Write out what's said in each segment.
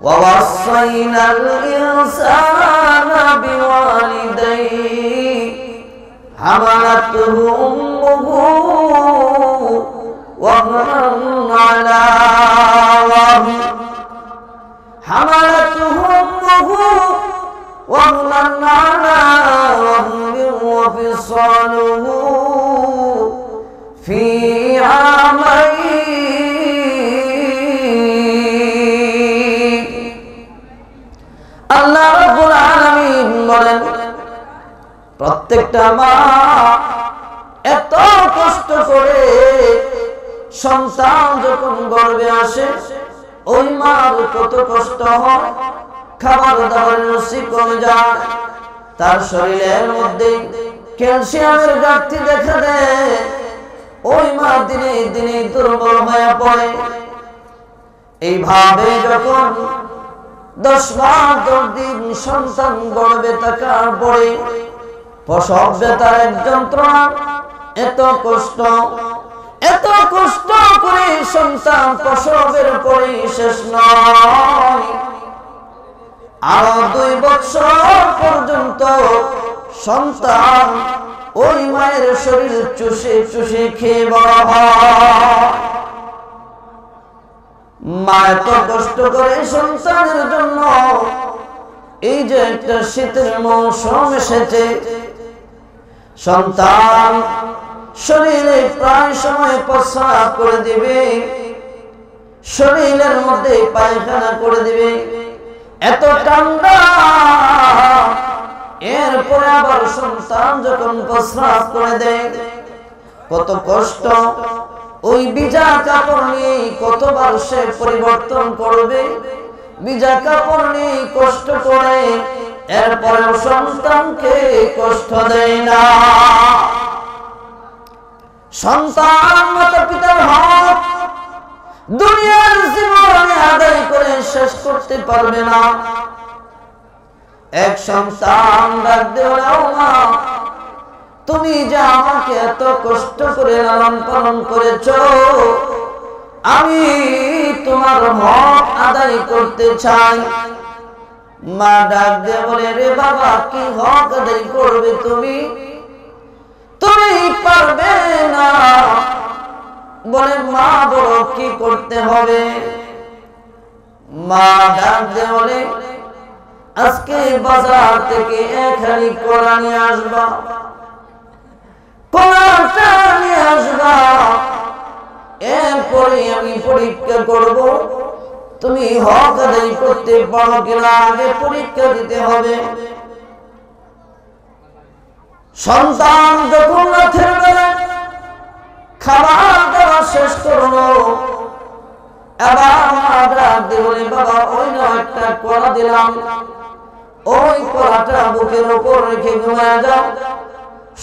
ووصينا الإنسان بوالديه حملته أمه وهنا على وهن وفصاله في عامين আল্লাহ রাব্বুল আলামিন বলেন প্রত্যেকটা মা এত কষ্ট করে সন্তান যখন গর্ভে আসে ওই মার কত কষ্ট হয়, খাবার দাবারের রুচি কমে যায়, তার শরীরের মধ্যে ক্যালসিয়ামের ঘাটতি দেখা দেয়, ওই মা দিনে দিনে দুর্বল হয়ে পড়ে। এইভাবে যখন 10 মাস 10 দিন সন্তান গর্ভে থাকার পরে প্রসব ব্যথার এক যন্ত্রণা, এত কষ্ট করে সন্তান প্রসবের পরে শেষ নয়, আরো 2 বছর পর্যন্ত সন্তান ওই মায়ের শরীর চুষে চুষে খেয়ে বড় হয়। মা এত কষ্ট করে সন্তানের জন্য, এই যে একটা শীতের মৌসুম এসেছে, সন্তান শরীরে প্রায় সময় প্রস্রাব করে দিবে, শরীরের মধ্যে পায়খানা করে দিবে, এত ঠান্ডা। এরপরে আবার সন্তান যখন প্রস্রাব করে দেয়, কত কষ্ট। ওই ভিজা কাপড় নিয়ে কতবার সে পরিবর্তন করবে, ভিজা কাপড় নিয়ে কষ্ট করে, এরপরেও সন্তানকে কষ্ট দেয় না। সন্তান মাতা পিতার হক দুনিয়ার জীবনে আদায় করে শেষ করতে পারবে না। এক সন্তান ডাক দেওয়া, মা তুমি যে আমাকে এত কষ্ট করে লালন পালন করেছো, আমি তোমার হক আদায় করতে চাই। মা ডাক দিয়ে বলে, রে বাবা, কি হক আদায় করবে তুমি পারবে না। বলে, মা বড় কি করতে হবে? মা ডাক দিয়ে বলে, আজকে বাজার থেকে 1 হাঁড়ি কলা নিয়ে আসবা, কলাটা নিয়ে আসবা, এরপরে আমি পরীক্ষা করব তুমি হক আদায় করতে পারো কিনা, আগে পরীক্ষা দিতে হবে। সন্তান যখন রাতের বেলা খাবার দাবার শেষ করলো, এবার মা ডাক দিয়ে বলে, বাবা ওই না একটা কলা দিলাম, ওই কলাটা বুকের উপর রেখে ঘুমিয়ে যাও।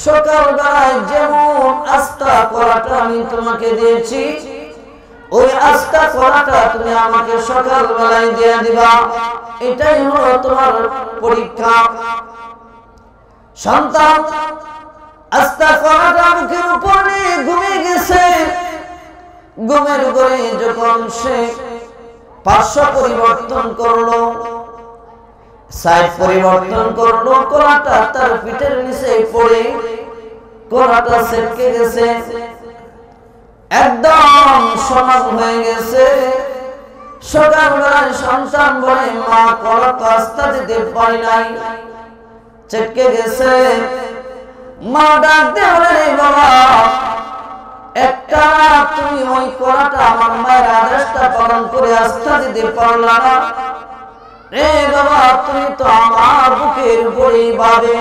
সকালবেলায় যেমন আস্তা কলাটা আমি তোমাকে দিয়েছি, ওই আস্তা কলাটা তুমি আমাকে সকালবেলায় দিয়ে দিবা, এটাই হলো তোমার পরীক্ষা। সন্তান আস্তা কলাটা মুখের উপর নিয়ে ঘুমিয়ে গেছে। ঘুমের ঘরে যখন সে পার্শ্ব পরিবর্তন করলো, সাইড পরিবর্তন করলো, কলাটা তার পিঠের নিচে পড়ে কলাটা ছেড়কে গেছে, একদম সমান হয়ে গেছে। সকালবেলায় সন্তান বলে, মা কলা তো আস্তা দিতে পারি নাই, ছেড়কে গেছে। মা ডাক দিয়ে বলে, বাবা একটা তুমি ওই কলাটা আমার মায়ের আদেশটা পালন করে আস্থা দিতে পারলা না। রে বাবা, তুমি তো আমার বুকের উপরেই ভাবে,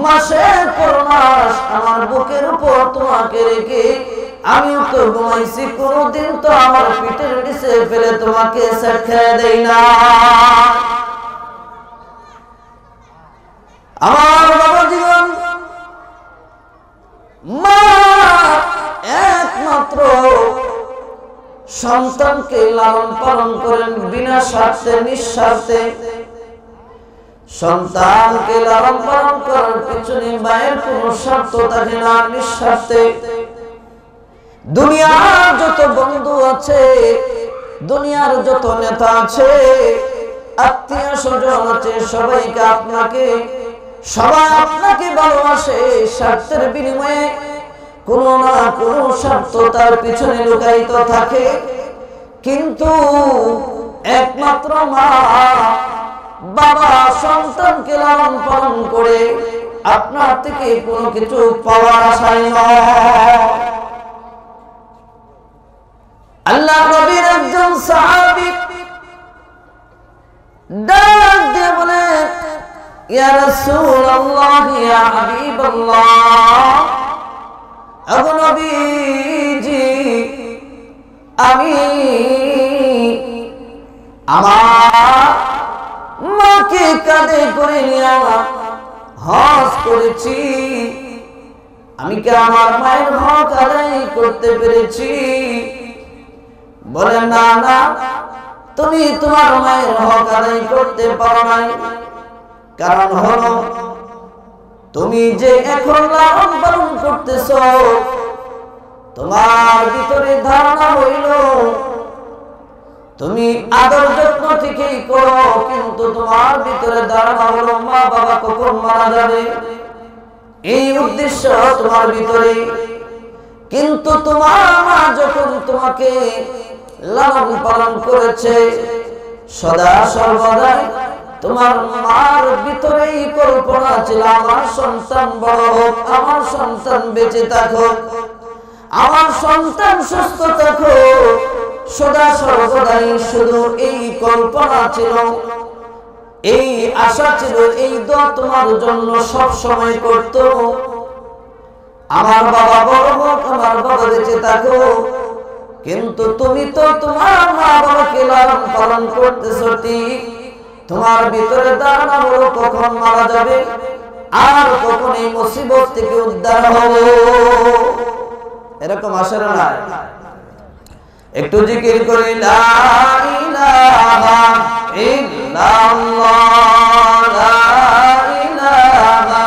মাসের পর মাস আমার বুকের উপর তোমাকে রেখে আমিও তো ঘুমাইছি, কোনদিন তো আমার পিঠের নিচে ফেলে তোমাকে সেট খেয়ে দেই না। আমার বাবা জীবন, মা একমাত্র সন্তানকে লালন পালন করেন বিনা স্বার্থে, নিঃস্বার্থে। সন্তানকে লালন পালন করার পিছনে মায়ের কোনো স্বার্থ থাকে না, নিঃস্বার্থে। দুনিয়ার যত বন্ধু আছে, দুনিয়ার যত নেতা আছে, আত্মীয় স্বজন আছে, সবাই আপনাকে ভালোবাসে। স্বার্থের বিনিময়ে কোনো না কোনো স্বার্থ তার পিছনে লুকায়িত থাকে, কিন্তু একমাত্র মা বাবা সন্তানকে লালন পালন করে আপনার থেকে কোনো কিছু পাওয়ার আশায় নয়। আল্লাহ নবীর একজন সাহাবী ডাক দিয়ে বলে, ইয়া রাসূলুল্লাহ, ইয়া হাবিবাল্লাহ, ওগো নবীজি, আমি আমার মাকে কাঁধে করে নিয়ে হজ করেছি, আমি কি আমার মায়ের হক আদায় করতে পেরেছি? বলে, না না, তুমি তোমার মায়ের হক আদায় করতে পারো নাই। কারণ হলো, তুমি যে এখন লালন পালন করতেছো, তোমার ভিতরে ধারণা হইল তুমি আদর যত্ন ঠিকই করো, কিন্তু তোমার ভিতরে ধারণা হলো মা বাবা কখন মারা যাবে, এই উদ্দেশ্য তোমার ভিতরে। কিন্তু তোমার মা যখন তোমাকে লালন পালন করেছে, সদা সর্বদাই তোমার মার ভিতরেই কল্পনা ছিল, আমার সন্তান বড় হোক, আমার সন্তান বেঁচে থাকুক, আমার সন্তান সুস্থ থাকুক। সদা সর্বদাই শুধু এই কল্পনা ছিল, এই আশা ছিল, এই দোয়া তোমার জন্য সব সময় করত, আমার বাবা বড় হোক, আমার বাবা বেঁচে থাকুক। কিন্তু তুমি তো তোমার মা বাবাকে লালন পালন করতেছো ঠিক, তোমার ভিতরে ধারণা হলো কখন মারা যাবে আর কখন এই মুসিবত থেকে উদ্ধার হবে। এরকম আসলে না, একটু জিকির করি, লা ইলাহা ইল্লাল্লাহ, লা ইলাহা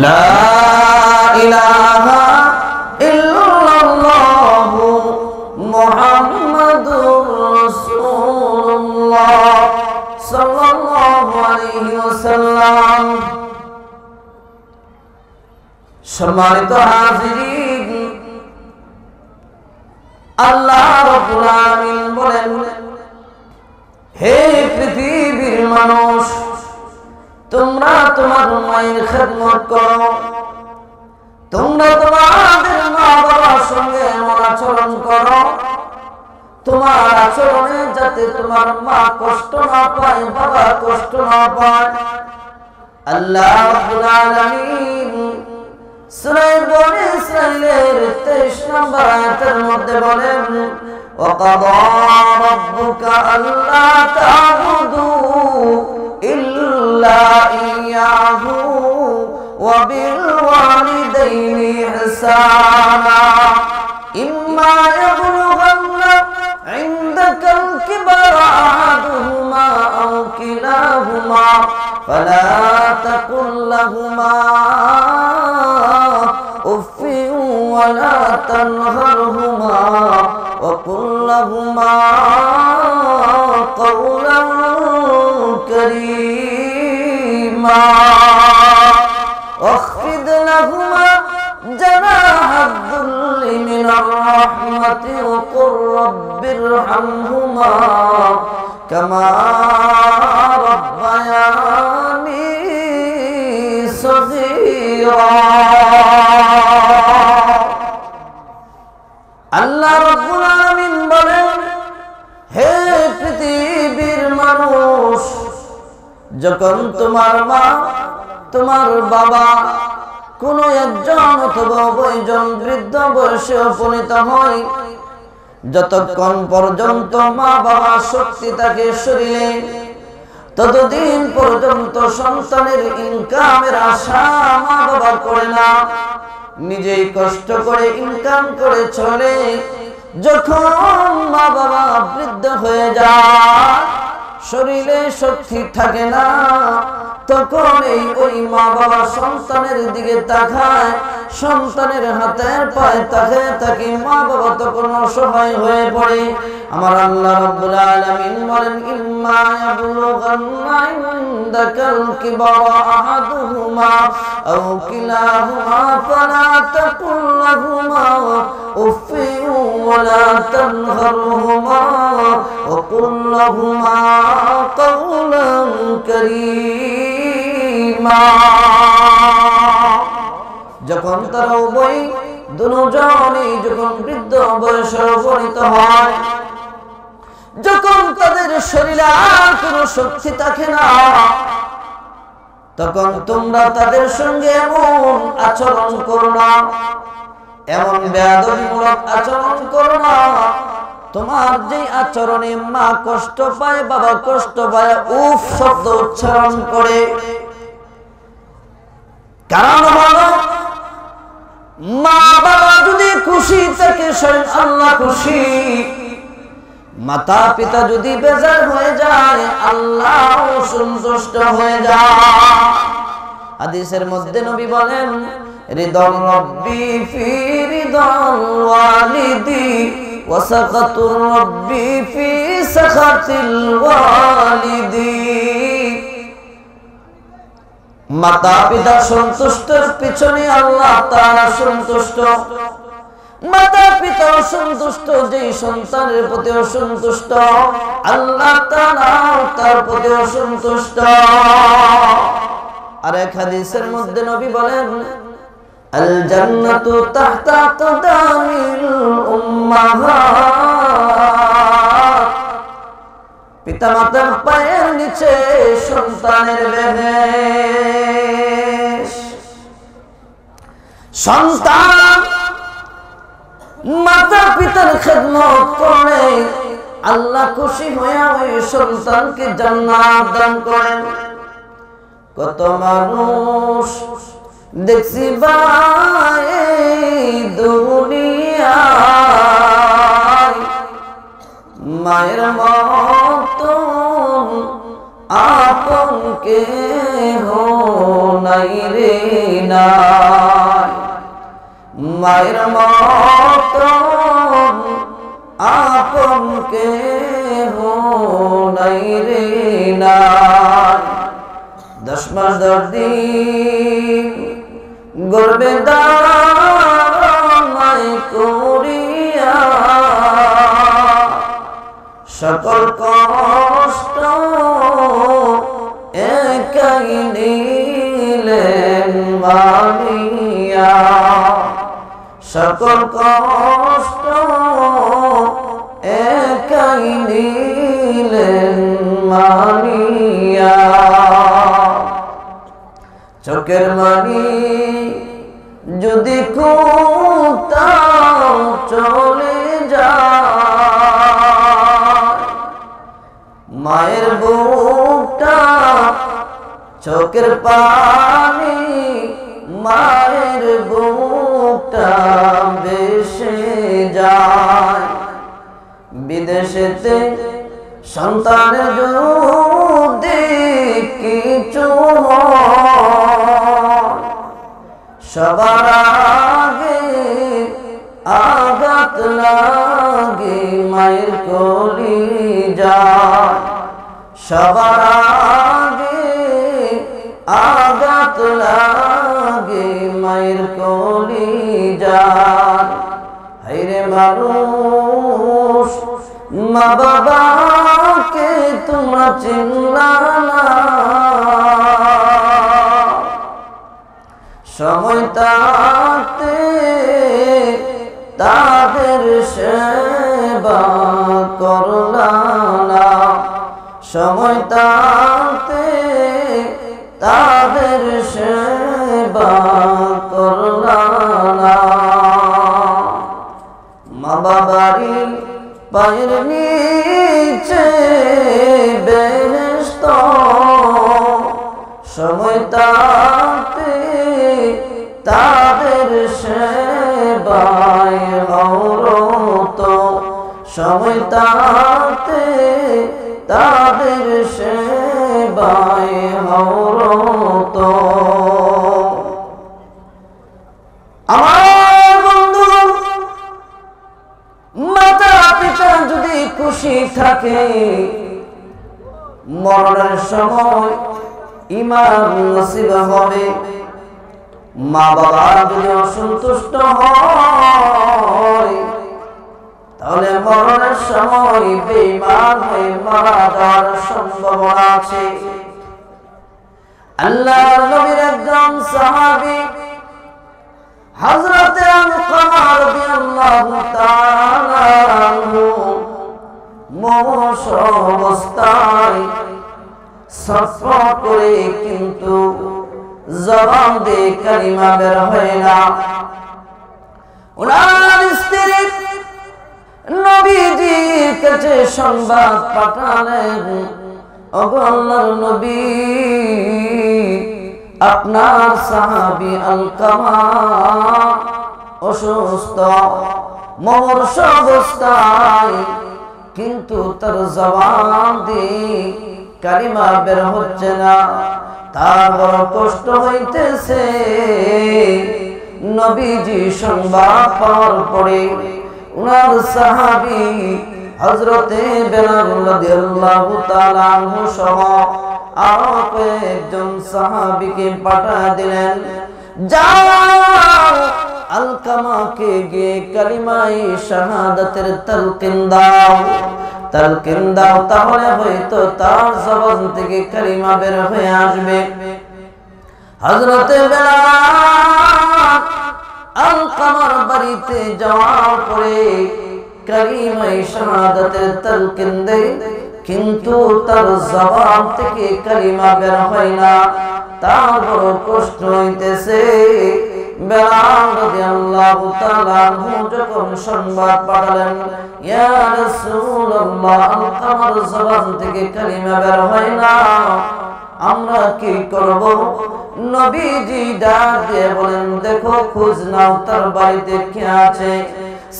লা ইলাহা ইল্লাল্লাহ মুহাম্মাদুর রাসূলুল্লাহ সাল্লাল্লাহু আলাইহি ওয়াসাল্লাম। সম্মানিত হাজিরিন, আল্লাহ রাব্বুল আলামিন বলেন, হে পৃথিবীর মানুষ, তোমরা তোমার মায়ের খেদমত করো, তোমরা তোমাদের মা বাবার সঙ্গে এমন আচরণ করো, তোমার আচরণে যাতে তোমার মা কষ্ট না পায়, বাবা কষ্ট না পায়। আল্লাহ রাব্বুল আলামিন সূরা বনী ইসরাঈলের 23 নম্বর আয়াতের মধ্যে বলেন, ওয়াকাদা রাব্বুকা আল্লা তা'বুদু ইল্লা ইয়াহু ওয়া বিল ওয়ালিদাইনি ইহসানা ইম্মা ইয়াবলুগান্না ইনদাকাল কিবারা আহাদুহুমা আও কিলাহুমা ফালা তাকুল লাহুমা উফফিন ওয়া লা তানহারহুমা ওয়া কুল লাহুমা কাওলান কারীমা واخفض لهما جناح الذل من الرحمة وقل رب ارحمهما كما ربياني صغيرا। আল্লাহ রাব্বুল আলামিন বলেন, হে পৃথিবীর মানুষ, যখন তোমার মা তোমার বাবা কোন একজন অথবা উভয়জন বৃদ্ধ বয়সে উপনীত হয়, যতক্ষণ পর্যন্ত মা বাবা শক্তি থাকে শরীরে, ততদিন পর্যন্ত সন্তানের ইনকামের আশা মা বাবা করে না, নিজেই কষ্ট করে ইনকাম করে চলে। যখন মা বাবা বৃদ্ধ হয়ে যায়, শরীরে শক্তি থাকে না, তখন ওই মা বাবা সন্তানের দিকে তাকায়, সন্তানের হাতের পায়ে তাকায় থাকি, মা বাবা তখন অসহায় হয়ে পড়ে। আমার আল্লাহ রাব্বুল আলামিন বলেন, ইম্মা ইয়াবলুগান্না ইনদাকাল কিবারা আহাদুহুমা আও কিলাহুমা ফালা তাকুল লাহুমা উফফিন ওয়ালা তানহারহুমা ওয়া কুল লাহুমা কাওলান কারীমা। যখন তারা উভয় দুজনেই যখন বৃদ্ধ বয়সে উপনীত হয়, যখন তাদের শরীরে আর কোনো শক্তি থাকে না, তখন তোমরা তাদের সঙ্গে এমন আচরণ করো না, এমন বেয়াদবিমূলক আচরণ করো না। তোমার যে আচরণে মা কষ্ট পায়, বাবা কষ্ট পায়, উফ শব্দ উচ্চারণ করে। কারণ হলো মা বাবা যদি খুশি থাকে স্বয়ং আল্লাহ খুশি, মাতা পিতা যদি বেজার হয়ে যায় আল্লাহ সন্তুষ্ট হয়ে যায়। হাদিসের মধ্যে নবী বলেন, রিদল রব্বি ফি রিদল ওয়ালিদি ওয়া সাখাতুর রব্বি ফি সাখাতিল ওয়ালিদি। মাতা পিতা সন্তুষ্টের পিছনে আল্লাহ তাআলা সন্তুষ্ট। মাতা পিতা অসন্তুষ্ট, যেই সন্তানের প্রতি অসন্তুষ্ট আল্লাহ তাআলা তার প্রতি অসন্তুষ্ট। আর এক হাদিসের মধ্যে নবী বলেন, আল জান্নাতু তাহতা আকদামিল উম্মাহাত। পিতা মাতার পায়ের নিচে সন্তানের বেহেশ। সন্তান মাতা পিতার খেদমত করে আল্লাহ খুশি হয়ে ওই সন্তানকে জান্নাত দান করেন। কত মানুষ দেখছি ভাই দুনিয়ায়, মায়ের মতন আপন কেহ নাই রে নাই, মায়ের মতন আপন কেহ নাই রে নাই। 10 মাস 10 দিন গর্ভে দামাই করিয়া সকল কষ্ট একাই নিলেন মানিয়া, সকল কষ্ট একাই নিলেন মানিয়া। চোখের মানি যদি কোথাও চলে যায়, মায়ের বুকটা চোখের পানি মায়ের বুকটা ভেসে যায়। বিদেশেতে সন্তানের যদি কিছু সবার আগে আঘাত লাগে মায়ের কলিজায়, সবার আগে আঘাত লাগে মায়ের কলিজায়। হায়রে মানুষ মা বাবাকে তোমরা চিনলা না, সময় থাকতে তাদের সেবা করলা না, সময় থাকতে তাদের সেবা করলা না। মা বাবারি পায়ের নিচে বেহেশত, সময় থাকতে তাদের সেবায় অরত, সময় থাকতে তাদের সেবায় হরত। আমার বন্ধুগণ, মাতা পিতা যদি খুশি থাকে, মরণের সময় ঈমান নসিব হবে। মা বাবা যদি অসন্তুষ্ট হয়, তাহলে মরণের সময় বেঈমান হয়ে মারা যাওয়ার সম্ভাবনা আছে। আল্লাহর নবীর একজন সাহাবী হযরতে আলকামা রাদিয়াল্লাহু তাআলা আনহু মুমূর্ষ অবস্থায় সফর করে, কিন্তু জবান দিয়ে কালিমা বের হয় না। ওনার স্ত্রী নবীজির কাছে সংবাদ পাঠালেন, ওগো আল্লাহর নবী, আপনার সাহাবী আলকামা অসুস্থ, মুমূর্ষ অবস্থায়, কিন্তু তার জবান দিয়ে কালিমা বের হচ্ছে না, তার বড় কষ্ট হইতেছে। নবীজি সংবাদ পাওয়ার পরে উনার সাহাবী হযরতে বেলাল রাদিয়াল্লাহু তাআলা আনহু সহ আরো কয়েকজন সাহাবীকে পাঠিয়ে দিলেন, যাও আলকামাকে গিয়ে কালিমায়ে শাহাদাতের তালকিন দাও, তালকিন দাও, তাহলে হয়তো তার জবান থেকে কালিমা বের হয়ে আসবে। হযরতে বেলাল আলকামার বাড়িতে যাওয়ার পরে কালিমায়ে শাহাদাতের তালকিন দেয়, কিন্তু তার জবান থেকে কালিমা বের হয় না, তার বড় কষ্ট হইতেছে। বেলাল রাদিয়াল্লাহু তাআলা আনহু যখন সংবাদ পাঠালেন, ইয়া রাসূলুল্লাহ, আলকামার জবান থেকে কালিমা বের হয় না, আমরা কি করব? নবীজি ডাক দিয়ে বলেন, দেখো খোঁজ নাও তার বাড়িতে কে আছে।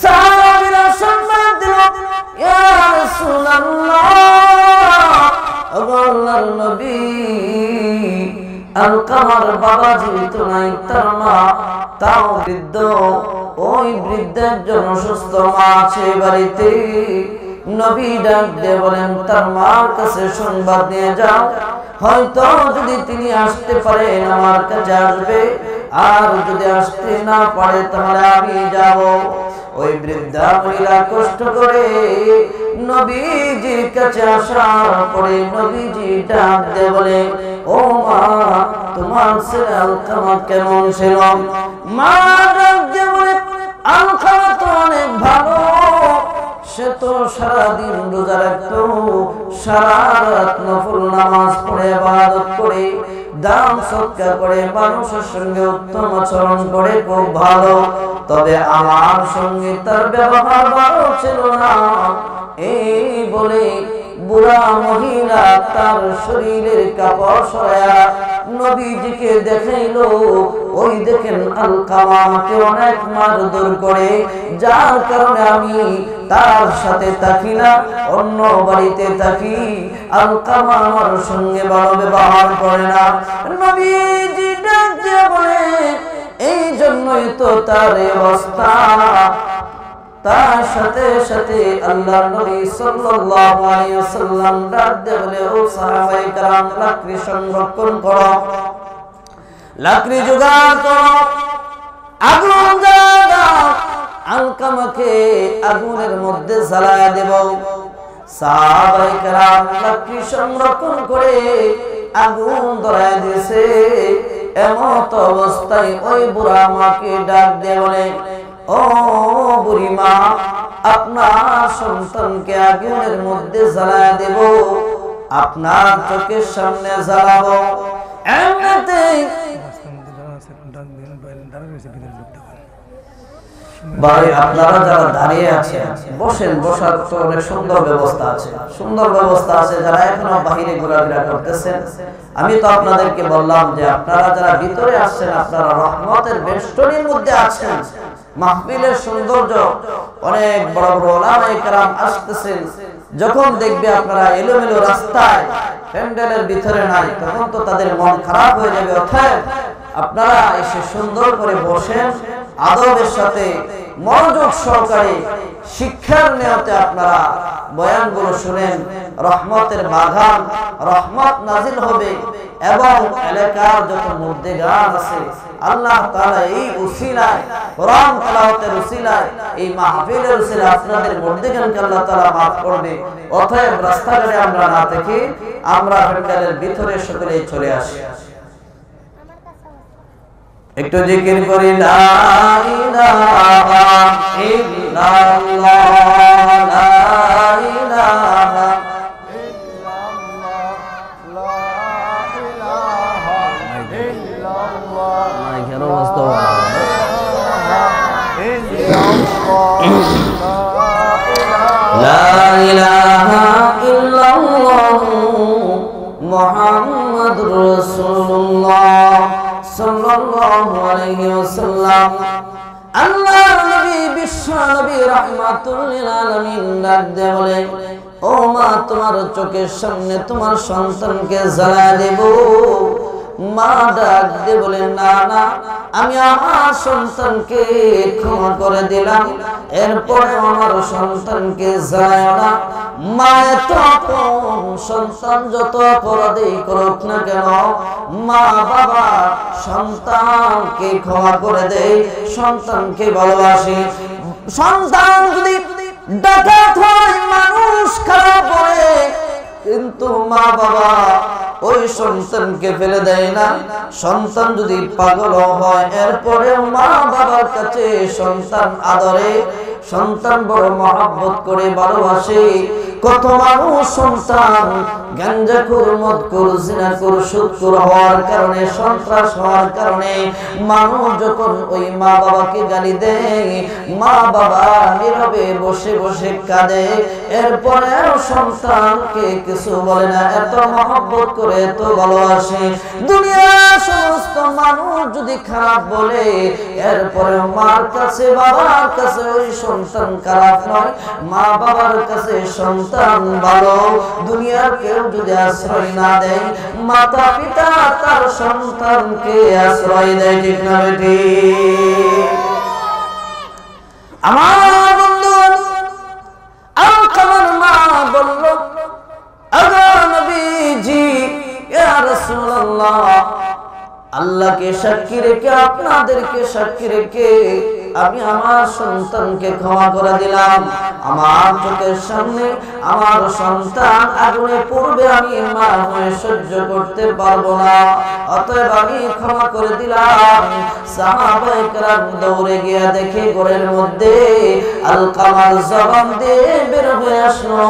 সাহাবীরা সংবাদ দিল, ইয়া রাসূলুল্লাহ, আল্লাহর নবী, আলকামার বাবা জীবিত নাই, তার মা তাও বৃদ্ধ, ওই বৃদ্ধের জন্য সুস্থ মা আছে বাড়িতে। নবী ডাক দিয়ে বলেন, তার মার কাছে সংবাদ নিয়ে যাও, হয়তো যদি তিনি আসতে পারেন আমার কাছে আসবে, আর যদি আসতে না পারে তাহলে আমি যাব। ওই বৃদ্ধা মহিলা কষ্ট করে নবীজির কাছে আসার পরে নবীজি ডাক দিয়ে বলে, ও মা, তোমার ছেলে আলকামা কেমন ছিল? মা ডাক দিয়ে বলে, আলকামা তো অনেক ভালো, সে তো সারাদিন রোজা রাখতো, সারা রাত নফল নামাজ পড়ে ইবাদত করে, দান সদকা করে, মানুষের সঙ্গে উত্তম আচরণ করে, খুব ভালো। তবে আমার সঙ্গে তার ব্যবহার ভালো ছিল না। এই বলে বুড়া মহিলা তার শরীরের কাপড় সরায়া নবীজিকে দেখাইলো। ওই দেখেন আলকামা আমাকে অনেক মারধর করে, যার কারণে আমি তার সাথে থাকি না, অন্য বাড়িতে থাকি। আলকামা আমার সঙ্গে ভালো ব্যবহার করে না। নবীজি ডাক দিয়ে বলে, এই জন্যই তো তার অবস্থা। তার সাথে সাথে আল্লাহর নবী সাল্লাল্লাহু আলাইহি ওয়াসাল্লাম ডাক দিয়ে বলে, ও সাহাবায়ে কেরাম, লাকড়ি সংরক্ষণ করো, লাকড়ি জোগাড় করো, আগুন জ্বালাও, আলকামাকে আগুনের মধ্যে জ্বালায়া দেব। সাহাবায়ে কেরাম লাকড়ি সংরক্ষণ করে আগুন ধরায় দিয়েছে। এমত অবস্থায় ওই বুড়া মাকে ডাক দিয়ে বলে, ও বুড়ি মা, আপনার সন্তানকে আগুনের মধ্যে জ্বালায়া দেব, আপনার চোখের সামনে জ্বালাবো। এমনিতেই ভাই আপনারা যারা দাঁড়িয়ে আছেন বসেন, বসার তো অনেক সুন্দর ব্যবস্থা আছে, সুন্দর ব্যবস্থা আছে। যারা এখনো বাহিরে ঘোরাফেরা করতেছেন, আমি তো আপনাদেরকে বললাম যে আপনারা যারা ভিতরে আসছেন আপনারা রহমতের বেষ্টনীর মধ্যে আছেন। মাহফিলের সৌন্দর্য, অনেক বড় বড় ওলামায়ে কেরাম আসতেছেন। যখন দেখবে আপনারা এলোমেলো রাস্তায় প্যান্ডেলের ভিতরে নাই, তখন তো তাদের মন খারাপ হয়ে যাবে। অতএব আপনারা এসে সুন্দর করে বসেন, আদবের সাথে মনোযোগ সহকারে শিক্ষার নিয়তে আপনারা বয়ানগুলো শুনেন। রহমতের বাগান, রহমত নাজিল হবে এবং এলাকার যত মুর্দেগান আছে আল্লাহ তাআলা এই উসিলায়, কোরআন তেলাওয়াতের উসিলায়, এই মাহফিলের উসিলায় আপনাদের মুর্দেগানকে আল্লাহ তাআলা মাফ করবে। অতএব রাস্তাঘাটে আমরা না থেকে আমরা প্যান্ডেলের ভিতরে সকলেই চলে আসি। একটু জিকির করি লা ইলাহা ইল্লাল্লাহ, লা ইলাহা ইল্লাল্লাহ, লা ইলাহা ইল্লাল্লাহ। মাইকের অবস্থা লা ইলাহা ইল্লাল্লাহ মুহাম্মাদুর রাসূলুল্লাহ সাল্লাল্লাহু আলাইহি ওয়াসাল্লাম। আল্লাহর নবী বিশ্ব নবী রাহমাতুল লিল আলামিন ডাক দিয়ে বলে, ও মা, তোমার চোখের সামনে তোমার সন্তানকে জ্বালা দেব। মা ডাক দিয়ে বলে, না না, আমি আমার সন্তানকে ক্ষমা করে দিলাম, এরপরে আমার সন্তানকে জ্বালায় না। মা এত আপন, সন্তান যত অপরাধী করুক না কেন, মা বাবা সন্তানকে ক্ষমা করে দেয়, সন্তানকে ভালোবাসে। সন্তান যদি ডাকাত হয়, মানুষ খারাপ করে, কিন্তু মা বাবা ওই সন্তানকে ফেলে দেয় না। সন্তান যদি পাগল হয়, এরপরে মা বাবার কাছে সন্তান আদরে, সন্তান বড় মহব্বত করে ভালোবাসে। কত মানুষ সন্তান গাঞ্জাখোর, মদখোর, জিনাখোর, সুদখোর হওয়ার কারণে, সন্ত্রাস হওয়ার কারণে মানুষ যখন ওই মা বাবাকে গালি দেয়, মা বাবা নীরবে বসে বসে কাঁদে, এরপরে সন্তানকে কিছু বলে না, এত মহব্বত করে, এত ভালোবাসে। দুনিয়ার সমস্ত মানুষ যদি খারাপ বলে, এরপরে মার কাছে বাবার কাছে ওই সন্তান খারাপ নয়, মা বাবার কাছে সন্তান ভালো। দুনিয়ার কেউ যদি আশ্রয় না দেয়, মাতা পিতা তার সন্তানকে আশ্রয় দেয়। ঠিক না বেটি? আমার বন্ধু আমার মা বলল, আগো নবীজি, ইয়া রাসূলুল্লাহ, আল্লাহকে সাক্ষী রেখে, আপনাদেরকে সাক্ষী রেখে আমি আমার সন্তানকে ক্ষমা করে দিলাম। আমার চোখের সামনে আমার সন্তান আগুনে পড়বে, আমি মা হয়ে সহ্য করতে পারবো না, অতএব আমি ক্ষমা করে দিলাম। সাহাবায়ে কেরাম দৌড়ে গিয়ে দেখে ঘরের মধ্যে আলকামার জবান দিয়ে বের হয়ে আসলো,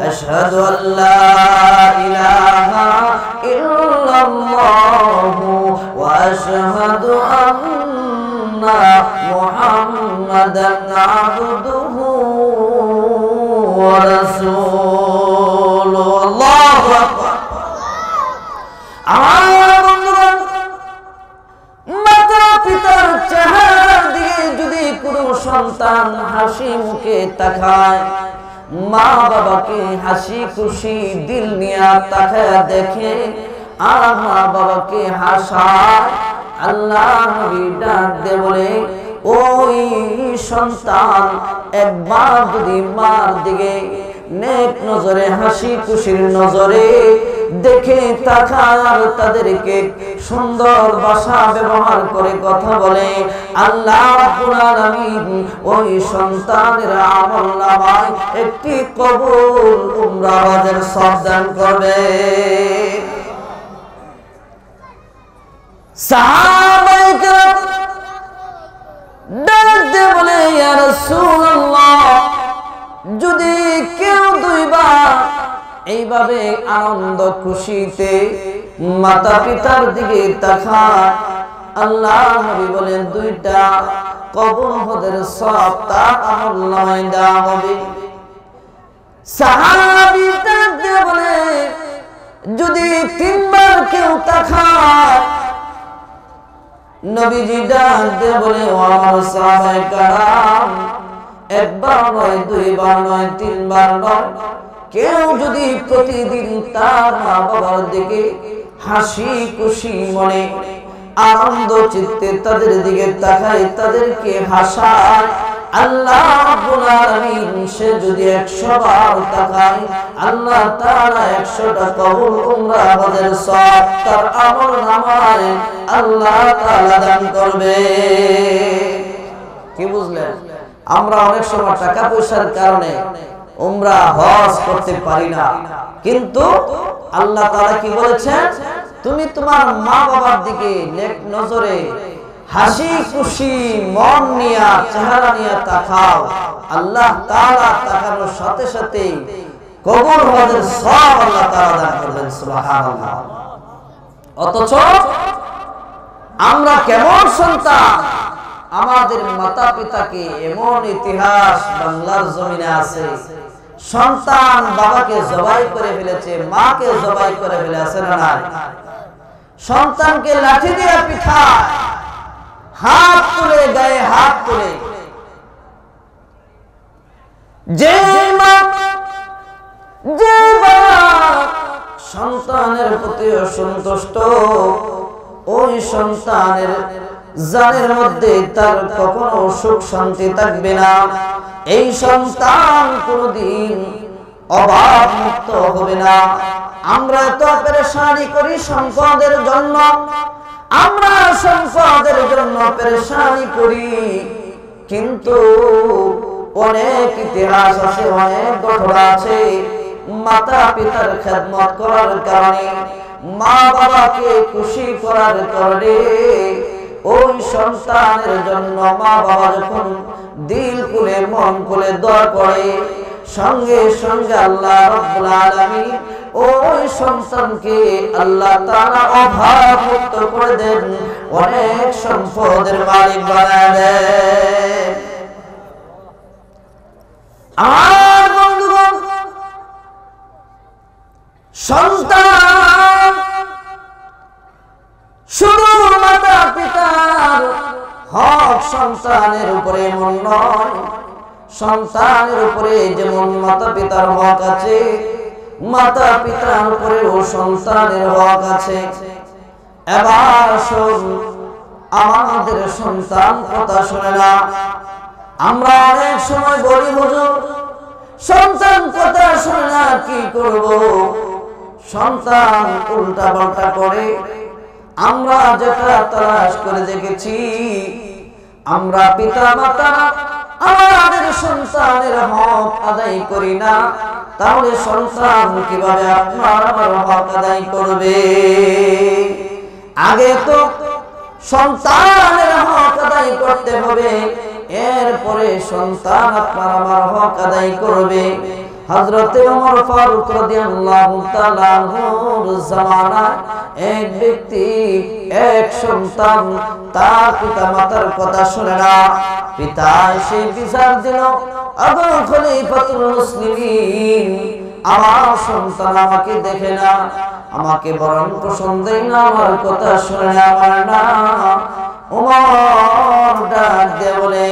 আশহাদু আল্লা ইলাহা ইল্লাল্লাহু ওয়া আশহাদু আন্না মুহাম্মাদান আবদুহু ওয়া রাসূলুহু। আল্লাহু আকবার। আমার বন্ধুরা, মাতা পিতার চেহারা দিয়ে যদি কোনো সন্তান হাসি মুখে তাকায়, মা বাবাকে হাসি খুশি দিল নিয়ে তাকায় দেখে, আর মা বাবাকে হাসায়, আল্লাহ নবী ডাক দিয়ে বলে, ওই সন্তান একবার যদি মার দিকে নেক নজরে, হাসি খুশির নজরে দেখে তাকার, তাদেরকে সুন্দর ভাষা ব্যবহার করে কথা বলে, আল্লাহ রাব্বুল আলামিন ওই সন্তানের আমলনামায় একটি কবুল উমরা হজের সওয়াব দান করবে। সাহাবায়ে কেরাম ডাকতে বলে, ইয়া রাসূলুল্লাহ, যদি কেউ দুইবার এইভাবে আনন্দ খুশিতে মাতা পিতার দিকে তাকায়, আল্লাহ নবী বলেন দুইটা কবর হদের সব তার আমলনামায় দেওয়া হবে। সাহাবীটা বলে যদি তিনবার কেউ তাকায়, নবীজি ডাক দিয়ে বলে ও আমার সাহাবায়ে কেরাম, একবার নয়, দুইবার নয়, তিনবার নয়, কেউ যদি প্রতিদিন তার মা বাবার দিকে হাসি খুশি মনে আনন্দ চিত্তে তাদের দিকে তাকায়, তাদেরকে হাসায়, আল্লাহ রাব্বুল আলামিন সে যদি 100 বার তাকায়, আল্লাহ তাআলা 100টা কবুল উমরা হজের সওয়াব তার আমলনামায় আল্লাহ তাআলা দান করবে। কি বুঝলেন? আমরা অনেক সময় টাকা পয়সার কারণে উমরা হজ করতে পারি না, কিন্তু আল্লাহ তাআলা কি বলেছেন? তুমি তোমার মা বাবার দিকে নেক নজরে হাসি খুশি মন নিয়া চেহারা নিয়া তাকাও, আল্লাহ তাআলা তাকানোর সাথে সাথে কবুল হজের সওয়াব আল্লাহ তাআলা দান করবেন। সুবহানাল্লাহ। অথচ আমরা কেমন সন্তান, আমাদের মাতা পিতাকে এমন ইতিহাস বাংলার জমিনে আছে, সন্তান বাবাকে জবাই করে ফেলেছে, মাকে জবাই করে ফেলেছে না নাই? সন্তানকে লাঠি দিয়ে পিঠায়, হাত তুলে গায়ে হাত তুলে। যে মা যে বাবা সন্তানের প্রতি অসন্তুষ্ট, ওই সন্তানের জানের মধ্যে তার কখনো সুখ শান্তি থাকবে না। এই সন্তান কোনদিন অভাব মুক্ত হবে না। আমরা তো পেরেশানি করি সম্পদের জন্য, আমরা সম্পদের জন্য পেরেশানি করি, কিন্তু অনেক ইতিহাস আছে, অনেক ঘটনা আছে মাতা পিতার খেদমত করার কারণে, মা বাবাকে খুশি করার কারণে ওই সন্তানের জন্য মা বাবা যখন দিল খুলে মন খুলে দোয়া করে, সঙ্গে সঙ্গে আল্লাহ রাব্বুল আলামিন ওই সন্তানকে আল্লাহ তাআলা অভাব মুক্ত করে দেন, অনেক সম্পদের মালিক বানায় দেন। আর বন্ধুগণ, সন্তান শুধু মাতা পিতার হক সন্তানের উপরে এমন নয়, সন্তানের উপরে যেমন মাতা পিতার হক আছে, মাতা পিতার উপরেও সন্তানের হক আছে। এবার শোন, আমাদের সন্তান কথা শোনে না। আমরা অনেক সময় বলি হুজুর সন্তান কথা শোনে না, কি করব? সন্তান উল্টা পাল্টা করে। আমরা যেটা তালাশ করে দেখেছি, আমরা পিতা মাতা আমাদের সন্তানের হক আদায় করি না, তাহলে সন্তান কিভাবে আপনার আমার হক আদায় করবে? আগে তো সন্তানের হক আদায় করতে হবে, এরপরে সন্তান আপনার আমার হক আদায় করবে। হযরতে ওমর ফারুক রাদিয়াল্লাহু তাআলা আনহুর জামানায় এক ব্যক্তি, এক সন্তান তার পিতা মাতার কথা শুনে না, পিতা এসে বিচার দিল, আবু খলিফাতুল মুসলিমিন, আমার সন্তান আমাকে দেখে না, আমাকে বরং পছন্দ না, আমার কথা শুনে না, আমার না। ওমর ডাক দিয়ে বলে,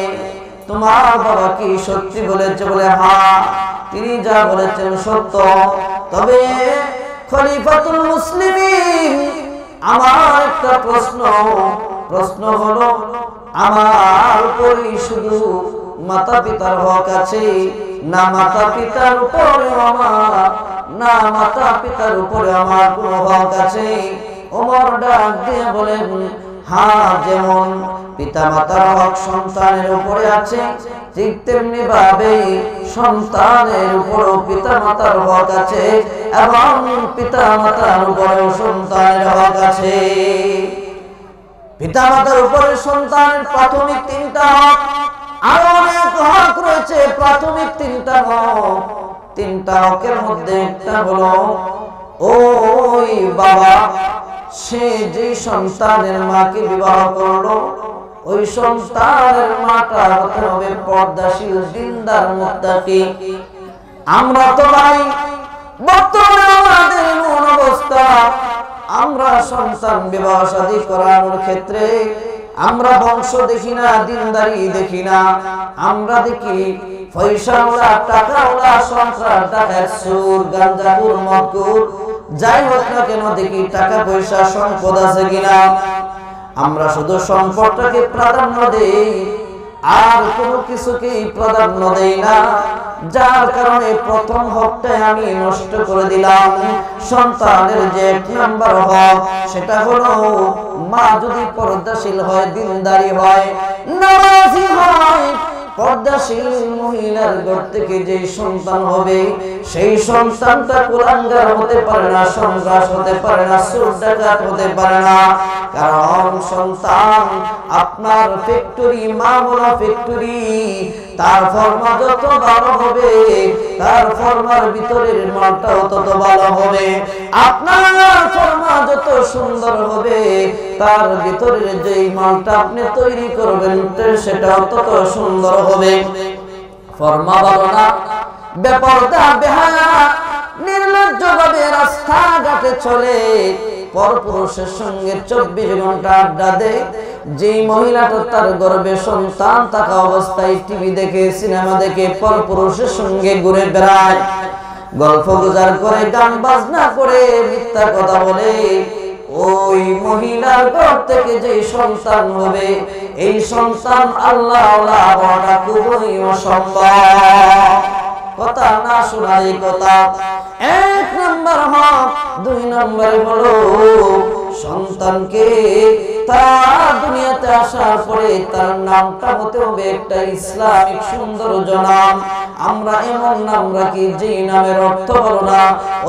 তোমার বাবা কি সত্যি বলেছে? বলে হ্যাঁ, তিনি যা বলেছেন সত্য। তবে খলিফাতুল মুসলিমিন, আমার একটা প্রশ্ন হলো, আমার উপরে শুধু মাতা পিতার হক আছে, না মাতা পিতার উপরে আমার, না মাতা পিতার উপরে আমার কোন হক আছে? ওমর ডাক দিয়ে বলেন, হ্যাঁ, যেমন পিতা মাতার হক সন্তানের উপরে আছে, ঠিক তেমনি ভাবে সন্তানের উপরও পিতা মাতার হক আছে, এবং পিতা মাতার উপরেও সন্তানের হক আছে। পিতা মাতার উপরে সন্তানের প্রাথমিক 3টা হক, আরো অনেক হক রয়েছে। প্রাথমিক 3টা হক, 3টা হকের মধ্যে একটা হলো, ওই বাবা সে যে সন্তানের মাকে বিবাহ করলো ওই সন্তানের মাটা হতে হবে পর্দাশীল দিনদার মুত্তাকি। আমরা তো ভাই বর্তমানে আমাদের এমন অবস্থা, আমরা সন্তান বিবাহ শাদী করানোর ক্ষেত্রে আমরা বংশ দেখি না, দিনদারি দেখি না, আমরা দেখি পয়সাওয়ালা, টাকাওয়ালা, সংসার, টাকা, সুর, গাঁজাখুর, মদখুর, যাই হোক না কেন দেখি টাকা পয়সা সম্পদ আছে কিনা। আমরা শুধু সম্পদটাকে প্রাধান্য দেই আর কোনো কিছুকেই প্রাধান্য দেই না, যার কারণে প্রথম হকটাই আমি নষ্ট করে দিলাম। সন্তানের যে এক নাম্বার হক সেটা হলো মা যদি পর্দাশীল হয়, দিনদারি হয়, নামাজি হয়, পর্দাশীল মহিলার ঘর থেকে যে সন্তান হবে সেই সন্তানটা কুলাঙ্গার হতে পারে না, সন্ত্রাস হতে পারে না, চোর ডাকাত হতে পারে না। কারণ সন্তান আপনার ফ্যাক্টরি, মা বলা ফ্যাক্টরি, তার ফর্মা যত ভালো হবে তার ফর্মার ভিতরের মালটাও তত ভালো হবে। আপনার ফর্মা যত সুন্দর হবে তার ভিতরের যেই মালটা আপনি তৈরি করবেন সেটাও তত সুন্দর হবে। ফর্মা ভালো না, বেপরদা, বেহায়া, নির্লজ্জভাবে রাস্তাঘাটে চলে, পরপুরুষের সঙ্গে 24 ঘন্টা আড্ডা দেয়, যে মহিলাটা তার গর্ভে সন্তান থাকা অবস্থায় টিভি দেখে, সিনেমা দেখে, পরপুরুষের সঙ্গে ঘুরে বেড়ায়, গল্প গুজর করে, গান বাজনা করে, মিথ্যা কথা বলে, ওই মহিলার ঘর থেকে যে সন্তান হবে এই সন্তান আল্লাহ হওয়াটা খুবই অসম্ভব। কথা না শোনাই কথা। এক নম্বর হক। 2 নম্বরে হলো সন্তানকে তার দুনিয়াতে আসার পরে তার নামটা হতে হবে একটা ইসলামিক সৌন্দর্য নাম। আমরা এমন নাম রাখি যে নামের অর্থ হলো না,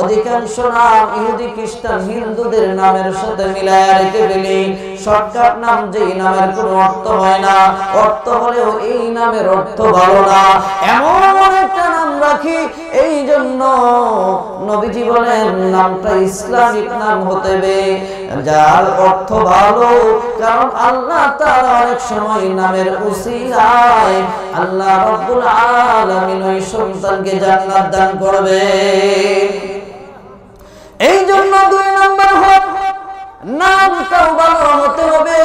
অধিকাংশ নাম ইহুদি, খ্রিস্টান, হিন্দুদের নামের সাথে মিলায় রেখে ফেলি। শর্টকাট নাম যে নামের কোনো অর্থ হয় না, অর্থ হলেও এই নামের অর্থ ভালো না, এমন একটা নাম রাখি। এই জন্য নবীজি বলেন নামটা ইসলামিক নাম হতে হবে যার অর্থ ভালো। কারণ আল্লাহ তাআলা অনেক সময় নামের উসিলায় আল্লাহ রাব্বুল আলামিন ওই সন্তানকে জান্নাত দান করবে। এই জন্য 2 নম্বর হক, নামটাও ভালো হতে হবে।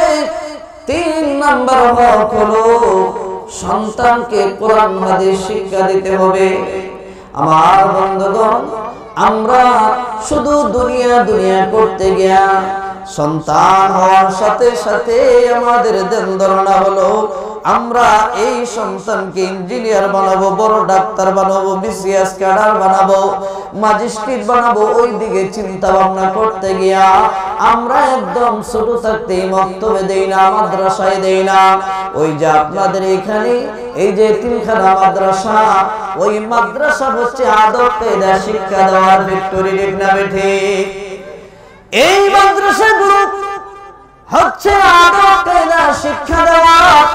3 নম্বর হক হলো সন্তানকে কোরআন হাদিস শিক্ষা দিতে হবে। আমার বন্ধুগণ, আমরা শুধু দুনিয়া দুনিয়া করতে গিয়া সন্তান হওয়ার সাথে সাথে আমাদের দেন ধারণা হলো আমরা এই সন্তানকে ইঞ্জিনিয়ার বানাবো, বড় ডাক্তার বানাবো, বিসিএস ক্যাডার বানাবো, ম্যাজিস্ট্রেট বানাবো। ওই দিকে চিন্তা ভাবনা করতে গিয়া আমরা একদম ছোট থাকতে মক্তবে দেই না, মাদ্রাসায় দেই না। ওই যে আপনাদের এখানে এই যে 3খানা মাদ্রাসা, ওই মাদ্রাসা হচ্ছে আদব কায়দা শিক্ষা দেওয়ার ফ্যাক্টরি, ঠিক না ঠিক? এই মাদ্রাসাগুলো হচ্ছে আদব কায়দা শিক্ষা দেওয়ার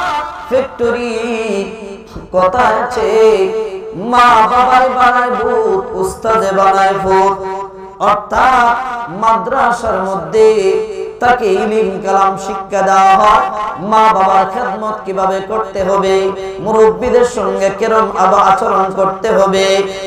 ফ্যাক্টরি। কথা আছে মা বাবাই বানায় ভূত, উস্তাদে বানায় ভূত। অর্থাৎ মাদ্রাসার মধ্যে তাকে ইলম কালাম শিক্ষা দেওয়া হয়, মা বাবার খেদমত কিভাবে করতে হবে, মুরব্বীদের সঙ্গে কেরম আচরণ করতে হবে,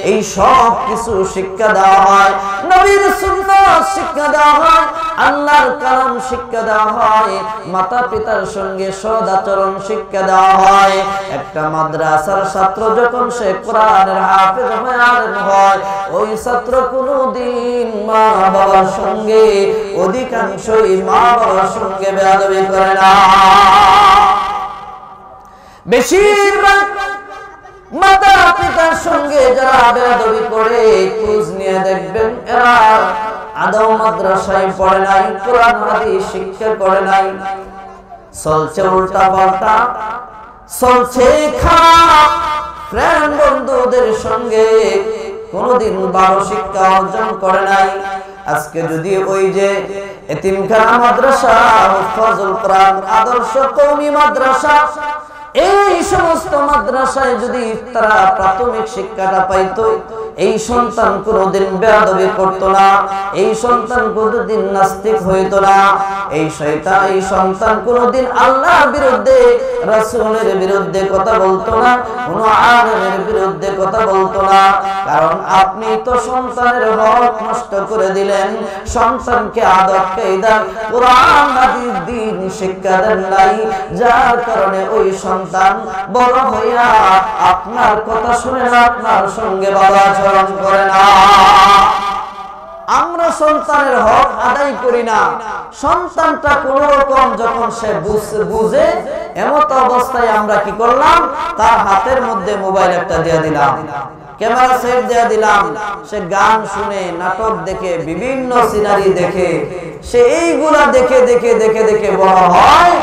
এই সব কিছু শিক্ষা দেওয়া হয়। নবীর সুন্নাত শিক্ষা দেওয়া হয়, আল্লাহর কালাম শিক্ষা দেওয়া হয়, মাতা পিতার সঙ্গে সৎ আচরণ শিক্ষা দেওয়া হয়। একটা মাদ্রাসার ছাত্র যখন সে কোরআনের হাফেজ হয়, আলেম হয়, ওই ছাত্র কোনদিন মা বাবার সঙ্গে, অধিকাংশই মা বাবার সঙ্গে বেয়াদবি করে না। বেশিরভাগ মাতা পিতার সঙ্গে যারা বেয়াদবি করে খোঁজ নিয়ে দেখবেন এরা আদৌ মাদ্রাসায় পড়ে নাই, কোরআন হাদিস শিক্ষা করে নাই, চলছে উল্টা পাল্টা, চলছে খারাপ ফ্রেন্ড বন্ধুদের সঙ্গে, কোনদিন ভালো শিক্ষা অর্জন করে নাই। আজকে যদি ওই যে এতিমখানা মাদ্রাসা, হুফাজুল কোরআন, আদর্শ কওমি মাদ্রাসা, এই সমস্ত মাদ্রাসায় যদি তারা প্রাথমিক শিক্ষাটা পাইতো, এই সন্তান কোনোদিন বেয়াদবি করতো না, এই সন্তান কোনোদিন নাস্তিক হইতো না, এই সন্তান কোনোদিন আল্লাহর বিরুদ্ধে, রাসূলের বিরুদ্ধে কথা বলতো না, কোনো আলেমের বিরুদ্ধে কথা বলতো না। কারণ আপনি তো সন্তানের হক নষ্ট করে দিলেন, সন্তানকে আদব কায়দা কোরআন হাদিস দ্বীন শিক্ষা দেন নাই, যার কারণে ওই সন্তান বড় হইয়া আপনার কথা শুনে না, আপনার সঙ্গে ভালো আচরণ করে না। আমরা সন্তানের হক আদায় করি না। সন্তানটা কোন রকম যখন সে বুঝে, এমত অবস্থায় আমরা কি করলাম, তার হাতের মধ্যে মোবাইল একটা দিয়ে দিলাম, ক্যামেরা সেট দিয়ে দিলাম, সে গান শুনে, নাটক দেখে, বিভিন্ন সিনারি দেখে, সে এইগুলা দেখে দেখে দেখে দেখে বড় হয়।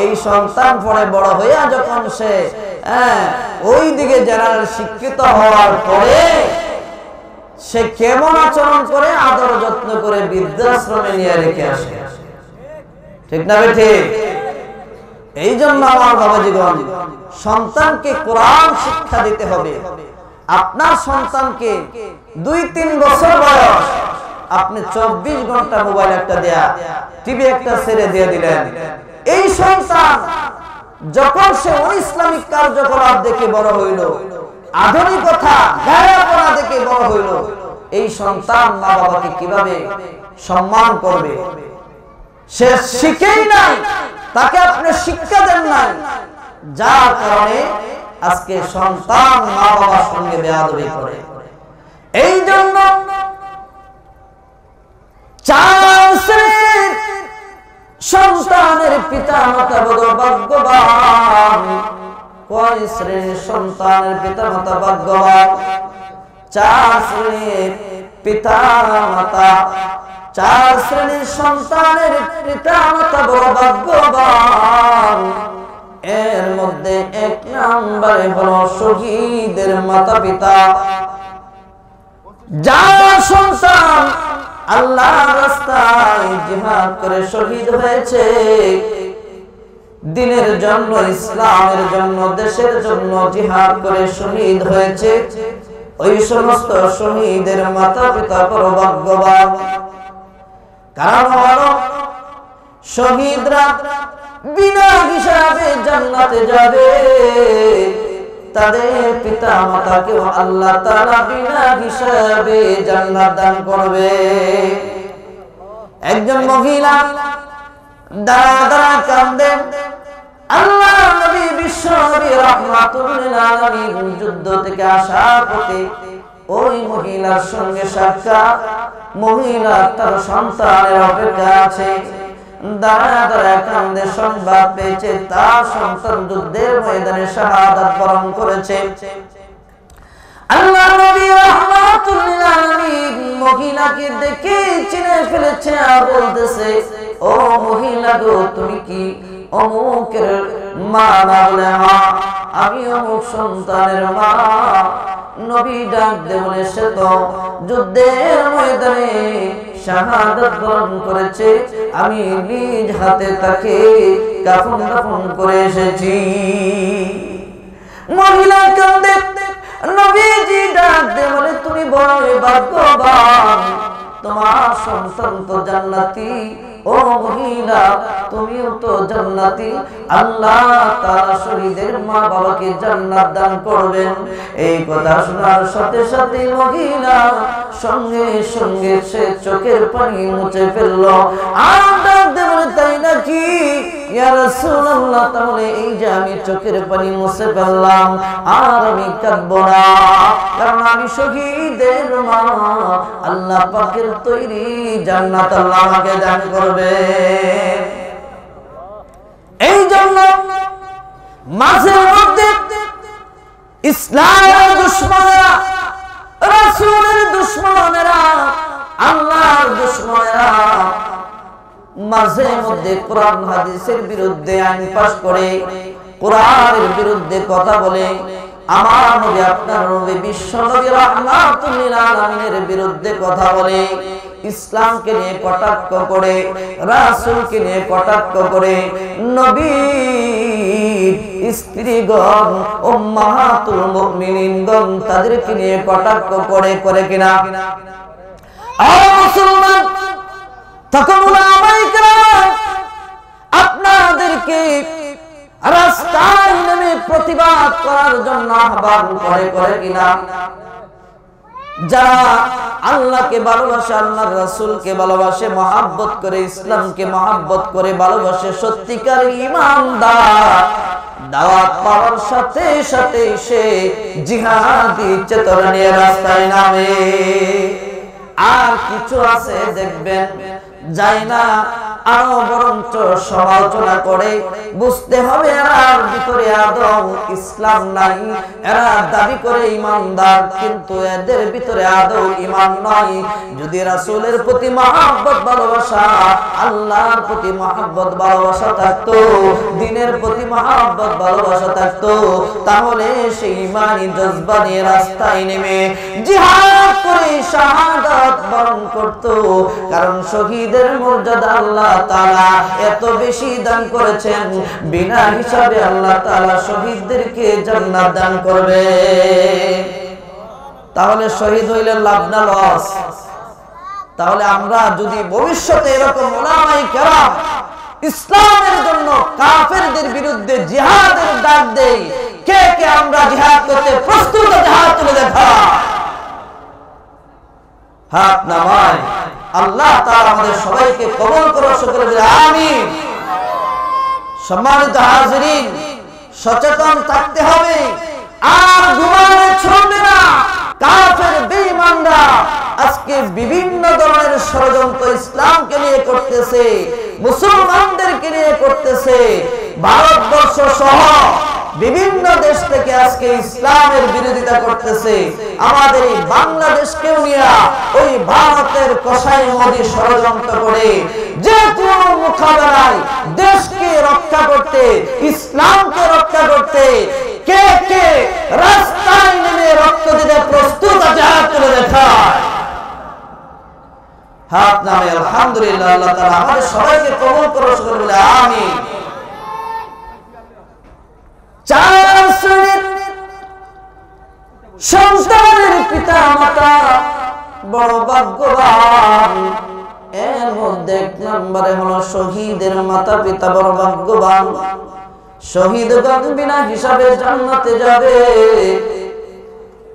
এই সন্তান পরে বড় হইয়া যখন সে ওই দিকে জেনারেল শিক্ষিত হওয়ার পরে সে কেমন আচরণ করে, আদর যত্ন করে বৃদ্ধাশ্রমে নিয়ে রেখে আসে, ঠিক না বেঠে? এই জন্য আমার বাবাজিগণ, সন্তানকে কোরআন শিক্ষা দিতে হবে। আপনার সন্তানকে 2-3 বছর বয়স আপনি 24 ঘন্টা মোবাইল একটা দেয়া, টিভি একটা ছেড়ে দিয়ে দিলেন, এই সন্তান যখন সে ইসলামিক কার্যকলাপ দেখে বড় হইল, আধুনিকতা গায়কনা দেখে বড় হইল, এই সন্তান মা বাবাকে কিভাবে সম্মান করবে? সে শিখেই নাই, তাকে আপনি শিক্ষা দেন নাই, যার কারণে আজকে সন্তান মা বাবার সঙ্গে বেয়াদবি করে। এই জন্য 4 শ্রেণীর সন্তানের পিতা মাতা বড় ভাগ্যবান। কয় শ্রেণীর সন্তানের পিতা মাতা ভাগ্যবান? 4 শ্রেণীর পিতা মাতা, 4 শ্রেণীর সন্তানের পিতা মাতা বড় ভাগ্যবান। এর মধ্যে 1 নম্বরে হলো শহীদের মাতা পিতা। যার সন্তান আল্লাহর রাস্তায় জিহাদ করে শহীদ হয়েছে, দ্বীনের জন্য, ইসলামের জন্য, দেশের জন্য জিহাদ করে শহীদ হয়েছে, ওই সমস্ত শহীদের মাতা পিতা বড় ভাগ্যবান। কারণ হলো শহীদরা বিনা হিসাবে জান্নাতে যাবে, তাদের পিতা মাতাকেও আল্লাহ তাআলা বিনা হিসাবে জান্নাত দান করবে। একজন মহিলা দাঁড়া দাঁড়া কাঁদে, আল্লাহ নবী বিশ্ব নবী রাহমাতুল লিল আলামিন যুদ্ধ থেকে আসার পথে ওই মহিলার সঙ্গে সাক্ষাৎ, মহিলা তার সন্তানের অপেক্ষা আছে, দাঁড়া দাঁড়া কান্দে, সংবাদ পেয়েছে তার সন্তান যুদ্ধের ময়দানে শাহাদাত বরণ করেছে। আল্লাহ নবী রাহমাতুল লিল আলামিন মহিলাকে দেখে চিনে ফেলেছে আর বলতেছে, ও মহিলা গো, তুমি কি অমুকের মা? না বলে হ্যাঁ, আমি অমুক সন্তানের মা। নবী ডাক দিয়ে বলে, সে তো যুদ্ধের ময়দানে শাহাদাত বরণ করেছে, আমি নিজ হাতে তাকে কাফন দাফন করে এসেছি। মহিলা কাঁদে, নবীজি ডাক দিয়ে বলে, তুমি বড় ভাগ্যবান, তোমার সন্তান তো জান্নাতি। ও মহিলা, তুমিও তো জান্নাতি, আল্লাহ তাআলা শহীদের মা বাবাকে জান্নাত দান করবেন। এই কথা শোনার সাথে সাথে মহিলা সঙ্গে সঙ্গে সে চোখের পানি মুছে ফেলল, আর ডাক দিয়ে বলে, তাই নাকি ইয়া রাসূলুল্লাহ, তাহলে এই যে আমি চোখের পানি মুছে ফেললাম, আর আমি কাঁদবো না, কারণ আমি শহীদের মা, আল্লাহ পাকের তৈরি জান্নাত আল্লাহ আমাকে দান করবে। এই জন্য মাঝে মধ্যে ইসলামের দুশমনেরা, রাসূলের দুশমনেরা, আল্লাহর দুশমনেরা মাঝে মধ্যে কোরআন হাদিসের বিরুদ্ধে আইন পাশ করে, কোরআনের বিরুদ্ধে কথা বলে, আমার নবী, আপনার নবী, বিশ্ব নবী রাহমাতুল লিল আলামিনের বিরুদ্ধে কথা বলে, ইসলামকে নিয়ে কটাক্ষ করে, রাসূলকে নিয়ে কটাক্ষ করে, নবী স্ত্রীগণ উম্মাহাতুল মুমিনিনগণ তাদেরকে নিয়ে কটাক্ষ করে কিনা? মুসলমান তখন উলামায়ে কেরাম আপনাদেরকে রাস্তায় নেমে প্রতিবাদ করার জন্য আহ্বান করে কিনা? যারা আল্লাহকে ভালোবাসে, আল্লাহর রাসূলকে ভালোবাসে, মহব্বত করে, ইসলামকে মহব্বত করে ভালোবাসে, সত্যিকার ঈমানদার, দাওয়াত পাওয়ার সাথে সাথে সে জিহাদি চেতনা নিয়ে রাস্তায় নামে। আর কিছু আছে দেখবেন যায় না, আরো বরঞ্চ সমালোচনা করে। বুঝতে হবে এরার ভিতরে আদৌ ইসলাম নাই, এরা দাবি করে ইমানদার কিন্তু এদের ভিতরে আদৌ ইমান নাই। যদি রাসূলের প্রতি মহব্বত ভালোবাসা, আল্লাহর প্রতি মহব্বত ভালোবাসা থাকতো, দ্বীনের প্রতি মহব্বত ভালোবাসা থাকতো, তাহলে সেই ইমানি জজবা নিয়ে রাস্তায় নেমে জিহাদ করে শাহাদাত বরণ করতো। কারণ শহীদের মর্যাদা আল্লাহ তাআলা এত বেশি দান করেছেন, বিনা হিসাবে আল্লাহ তাআলা শহীদদেরকে জান্নাত দান করবে। তাহলে শহীদ হইলে লাভ না লস? তাহলে আমরা যদি ভবিষ্যতে এরকম উলামায়ে কেরাম ইসলামের জন্য কাফেরদের বিরুদ্ধে জিহাদের ডাক দেই, কে কে আমরা জিহাদ করতে প্রস্তুত? জিহাদ তুলে দেখা, হাত নামায়। আল্লাহ তাআলা আমাদের সবাইকে কবুল করুন, সকলে বলি আমিন। সম্মানিত হাজিরিন, সচেতন থাকতে হবে, আর ঘুমালে চলবে না। কাফের বেঈমানরা আজকে বিভিন্ন ধরনের ষড়যন্ত্র ইসলামকে নিয়ে করতেছে, মুসলমানদেরকে নিয়ে করতেছে। ভারতবর্ষ সহ বিভিন্ন দেশ থেকে আজকে ইসলামের বিরোধিতা করতেছে। আমাদের এই বাংলাদেশকেও নিয়ে ওই ভারতের কসাই মোদি ষড়যন্ত্র করে যে কোনো মোকাবেলায় দেশকে রক্ষা করতে, ইসলামকে রক্ষা করতে কে কে রাস্তায় নেমে রক্ত দিতে প্রস্তুত আছে? হাত তুলে দেখা, হাত নামে। আলহামদুলিল্লাহ, আল্লাহ তাআলা আমাদের সবাইকে কবুল করুন, সকলে বলে আমিন। চার শ্রেণীর সন্তানের পিতা মাতা বড় ভাগ্যবান। এর মধ্যে এক নম্বরে হলো শহীদের মাতা পিতা বড় ভাগ্যবান। শহীদগণ বিনা হিসাবে জান্নাতে যাবে,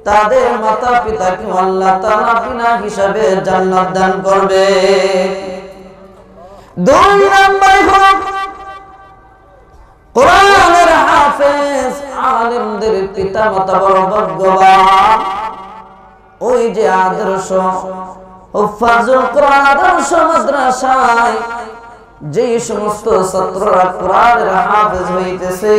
তাদের মাতা পিতাকে আল্লাহ তাআলা বিনা হিসাবে জান্নাত দান করবে। দুই নম্বরে হলো কোরআনের হাফেজ, আলেমদের পিতা মাতা বড় ভাগ্যবান। ওই যে আদর্শ হুফাজুল কোরআন আদর্শ মাদ্রাসায় যে সমস্ত ছাত্ররা কোরআনের হাফেজ হইতেছে,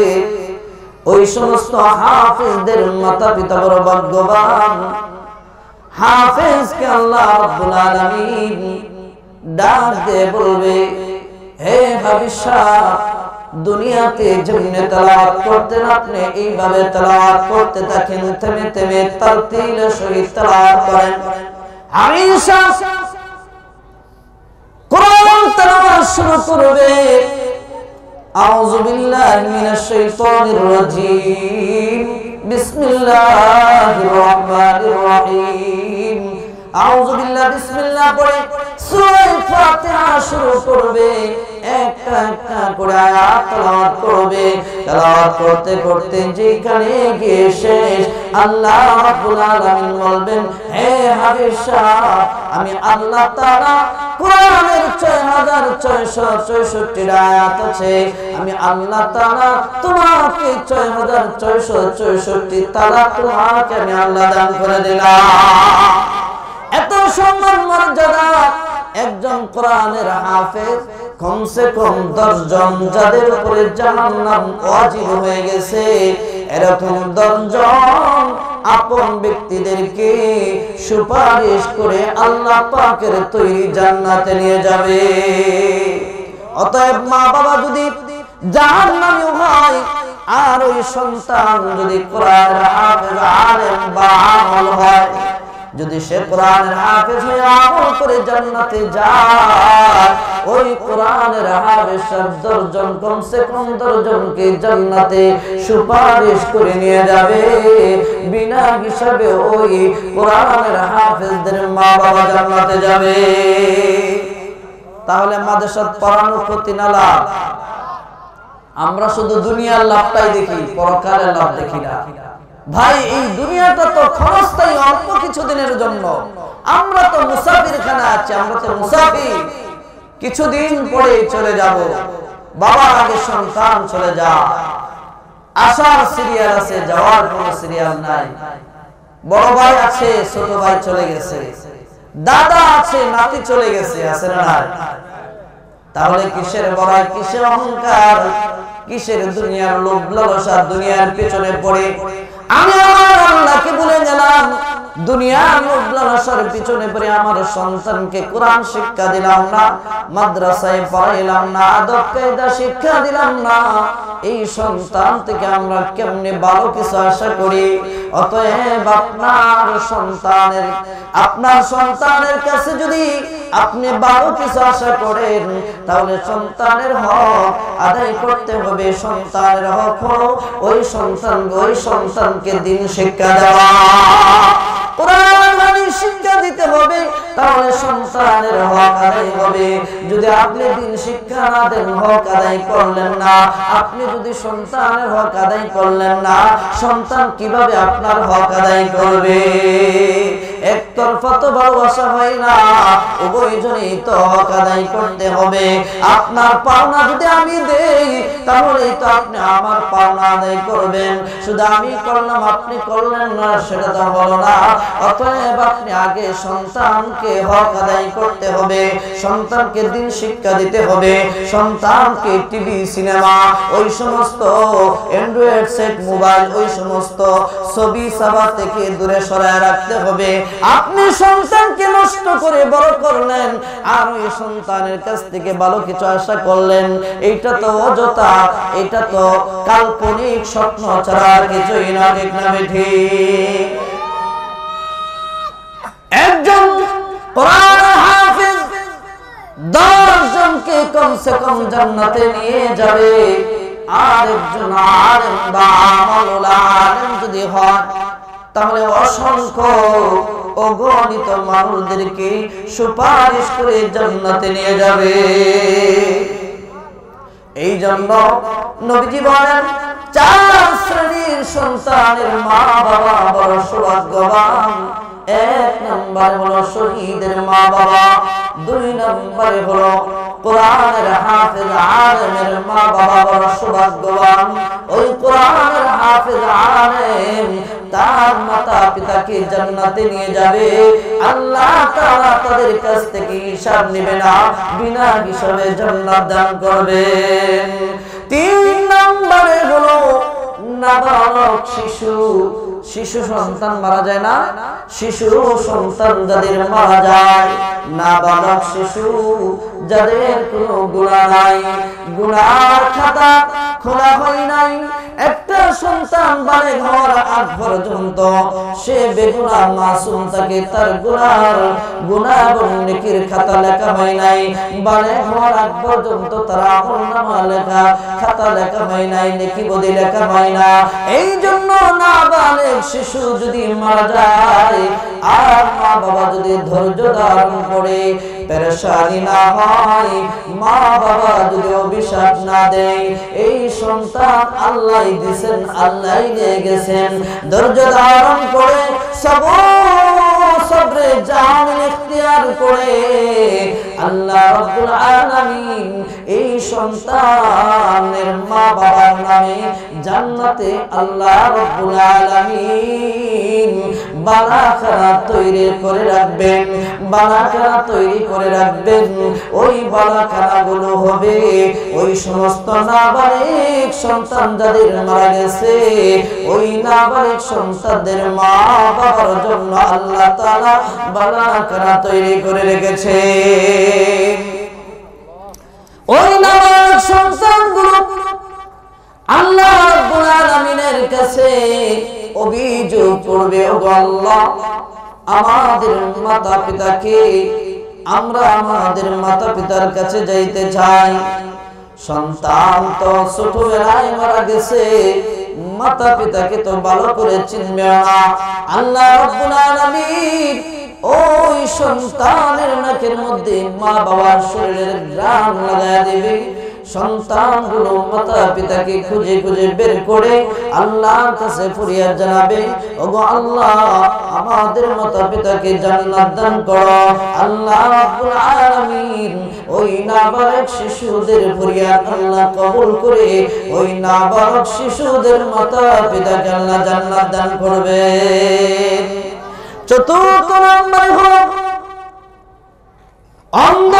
ওই সমস্ত হাফেজদের মাতা পিতা বড় ভাগ্যবান। হাফেজকে আল্লাহ রাব্বুল আলামিন ডাক দিয়ে বলবে, হে ভবিষ্যৎ দুনিয়াতে যেমনি তেলাওয়াত করতেন আপনি এইভাবে তেলাওয়াত করতে থাকেন, থেমে থেমে তারতিলের সহিত তেলাওয়াত করেন। হামেশা কোরআন তেলাওয়াত শুরু করবে আউযু বিল্লাহি মিনাশ শাইতানির রাজীম, বিসমিল্লাহির রহমানির রহিম। আউযু বিল্লাহি বিসমিল্লাহ পড়ে সূরা ফাতিহা শুরু করবে, একটা একটা করে আয়াত তেলাওয়াত করবে। তেলাওয়াত করতে করতে যেখানে গিয়ে শেষ, আল্লাহ রাব্বুল আলামিন বলবেন, হে হাবিব সাহেব, আমি আল্লাহ তাআলা কোরআনের ৬৬৬৪ আয়াত আছে, আমি আল্লাহ তাআলা তোমাকে ৬৬৬৪ তালাক তোমাকে আমি আল্লাহ দান করে দিলাম। এত সম্মান মর্যাদা একজন কোরআনের হাফেজ, কমসে কম 10 জন যাদের উপরে জাহান্নাম ওয়াজিব হয়ে গেছে, এরকম 10 জন আপন ব্যক্তিদেরকে সুপারিশ করে আল্লাহ পাকের তৈরি জান্নাতে নিয়ে যাবে। অতএব মা বাবা যদি জাহান্নামী হয়, আর ওই সন্তান যদি কোরআনের হাফেজ আলেম বা আমল হয়, যদি সে কোরআনের হাফেজ হয়ে আমল করে জান্নাতে যায়, ওই কোরআনের হাফেজ 10 জন কমসে কম 10 জনকে জান্নাতে সুপারিশ করে নিয়ে যাবে বিনা হিসাবে। ওই কোরআনের হাফেজদের মা বাবা জান্নাতে যাবে। তাহলে মাদ্রাসাত পড়ানোর ক্ষতি না লাভ? আমরা শুধু দুনিয়ার লাভটাই দেখি, পরকালের লাভ দেখি না। ভাই এই দুনিয়াটা তো ক্ষণস্থায়ী, অল্প কিছুদিনের জন্য। আমরা তো মুসাফির খানা আছি, আমরা তো মুসাফির, কিছুদিন পরে চলে যাব। বাবার আগে সন্তান চলে যা, আসার সিরিয়াল আছে, যাওয়ার কোনো সিরিয়াল নাই। বড় ভাই আছে, ছোট ভাই চলে গেছে, দাদা আছে, নাতি চলে গেছে, আছে না? তাহলে কিসের বড়াই, কিসের অহংকার, কিসের দুনিয়ার লোভ লালসা, দুনিয়ার পেছনে পড়ে আমি আমার আল্লাহকে ভুলে গেলাম। দুনিয়ার লোভ লালসার পিছনে পড়ে আমার সন্তানকে কোরআন শিক্ষা দিলাম না, মাদ্রাসায় পড়াইলাম না, আদব কায়দা শিক্ষা দিলাম না। এই সন্তান থেকে আমরা কেমনে ভালো কিছু আশা করি? অতএব আপনার সন্তানের কাছে যদি আপনি ভালো কিছু আশা করেন, তাহলে সন্তানের হক আদায় করতে হবে। সন্তানের হক হলো ওই সন্তানকে দিন শিক্ষা দেওয়া, কোরআন হাদিস শিক্ষা দিতে হবে, তাহলে সন্তানের হক আদায় হবে। যদি আপনি দিন শিক্ষা না দেন, হক আদায় করলেন না, আপনি যদি সন্তানের হক আদায় করলেন না, সন্তান কিভাবে আপনার হক আদায় করবে? একতরফা তো ভালোবাসা হয় না, উভয়জনই তো হক আদায় করতে হবে। আপনার পাওনা যদি আমি দেই, তাহলেই তো আপনি আমার পাওনা আদায় করবেন। শুধু আমি করলাম আপনি করলেন না, সেটা তো হলো না। অতএব আপনি আগে সন্তানকে হক আদায় করতে হবে, সন্তানকে দিন শিক্ষা দিতে হবে, সন্তানকে টিভি সিনেমা, ওই সমস্ত অ্যান্ড্রয়েড সেট মোবাইল, ওই সমস্ত ছবি সাবা থেকে দূরে সরায় রাখতে হবে। আপনি সন্তানকে নষ্ট করে বড় করলেন, আর ওই সন্তানের কাছ থেকে ভালো কিছু আশা করলেন, এইটা তো অযথা, এটা তো কাল্পনিক স্বপ্ন ছাড়া কিছুই না। ঠিক না ঠিক? একজন কোরআন হাফেজ 10 জনকে কমসে কম জান্নাতে নিয়ে যাবে। আর একজন আলেম বা আমলুল আলেম যদি হয়, তাহলে অসংখ্য অগণিত মানুষদেরকে সুপারিশ করে জান্নাতে নিয়ে যাবে। এই জন্য নবীজি বলেন, 4 শ্রেণীর সন্তানের মা বাবা বড় সৌভাগ্যবান। 1 নম্বর হলো শহীদের মা বাবা, 2 নম্বরে হলো কোরআনের হাফেজ আলেমের মা বাবা বড় সৌভাগ্যবান। ওই কোরআনের হাফেজ আলেম তার মাতা পিতাকে জান্নাতে নিয়ে যাবে। আল্লাহ তাআলা তাদের কাছ থেকে হিসাব নেবে না, বিনা হিসাবে জান্নাত দান করবেন। 3 নম্বরে হলো নাবালক শিশু সন্তান মারা যায় না, শিশু সন্তান যাদের মারা যায়, নাবালক শিশু যাদের কোনো গুনাহ নাই, গুনার খাতা খোলা হয় নাই, একটা সন্তান বালেগ হওয়ার আগ পর্যন্ত সে বেগুনাহ মাসুম থাকে, তার গুনাহ এবং নেকির খাতা লেখা হয় নাই। বালেগ হওয়ার আগ পর্যন্ত তার আমলনামা লেখা খাতা লেখা হয় নাই, নেকি বদি লেখা হয় না। এই জন্য নাবালেগ শিশু যদি মারা যায়, আর মা বাবা যদি ধৈর্য ধারণ করে, পেরেশানি না হয়, মা বাবা যদি অভিশাপ না দেয়, এই সন্তান আল্লাহই দিয়েছেন, আল্লাহই নিয়ে গেছেন, ধৈর্য ধারণ করে সবরে জামিল ইখতিয়ার করে আল্লাহ রাব্বুল আলামিন এই সন্তানের মা বাবার নামে জান্নাতে আল্লাহ রাব্বুল আলামিন বালাখানা তৈরি করে রাখবেন, বালাখানা তৈরি করে রাখবেন। ওই বালাখানাগুলো হবে ওই সমস্ত নাবালিগ সন্তান যাদের মারা গেছে, ওই নাবালিগ সন্তানদের মা বাবার জন্য আল্লাহ তাআলা বালাখানা তৈরি করে রেখেছে। ওই নাবালিগ সন্তানগুলো আল্লাহ রাব্বুল আলামিনের কাছে অভিযোগ করবে, ওগো আল্লাহ আমাদের মাতা পিতাকে আমরা আমাদের মাতা পিতার কাছে যাইতে চাই। সন্তান তো ছোটবেলায় মারা গেছে, মাতা পিতাকে তো ভালো করে চিনবে না। আল্লাহ রাব্বুল আলামিন ওই সন্তানের নাকের মধ্যে মা বাবার শরীরের ঘ্রাণ লাগায় দিবে। সন্তানগুলো মাতা পিতাকে খুঁজে খুঁজে বের করে আল্লাহর কাছে ফরিয়াদ জানাবে, ওগো আল্লাহ আমাদের মাতা পিতাকে জান্নাত দান করো। আল্লাহ রাব্বুল আলামিন ওই নাবালক শিশুদের ফরিয়াদ আল্লাহ কবুল করে ওই নাবালক শিশুদের মাতা পিতাকে আল্লাহ জান্নাত দান করবে। চতুর্থ নম্বর হলো অন্ধ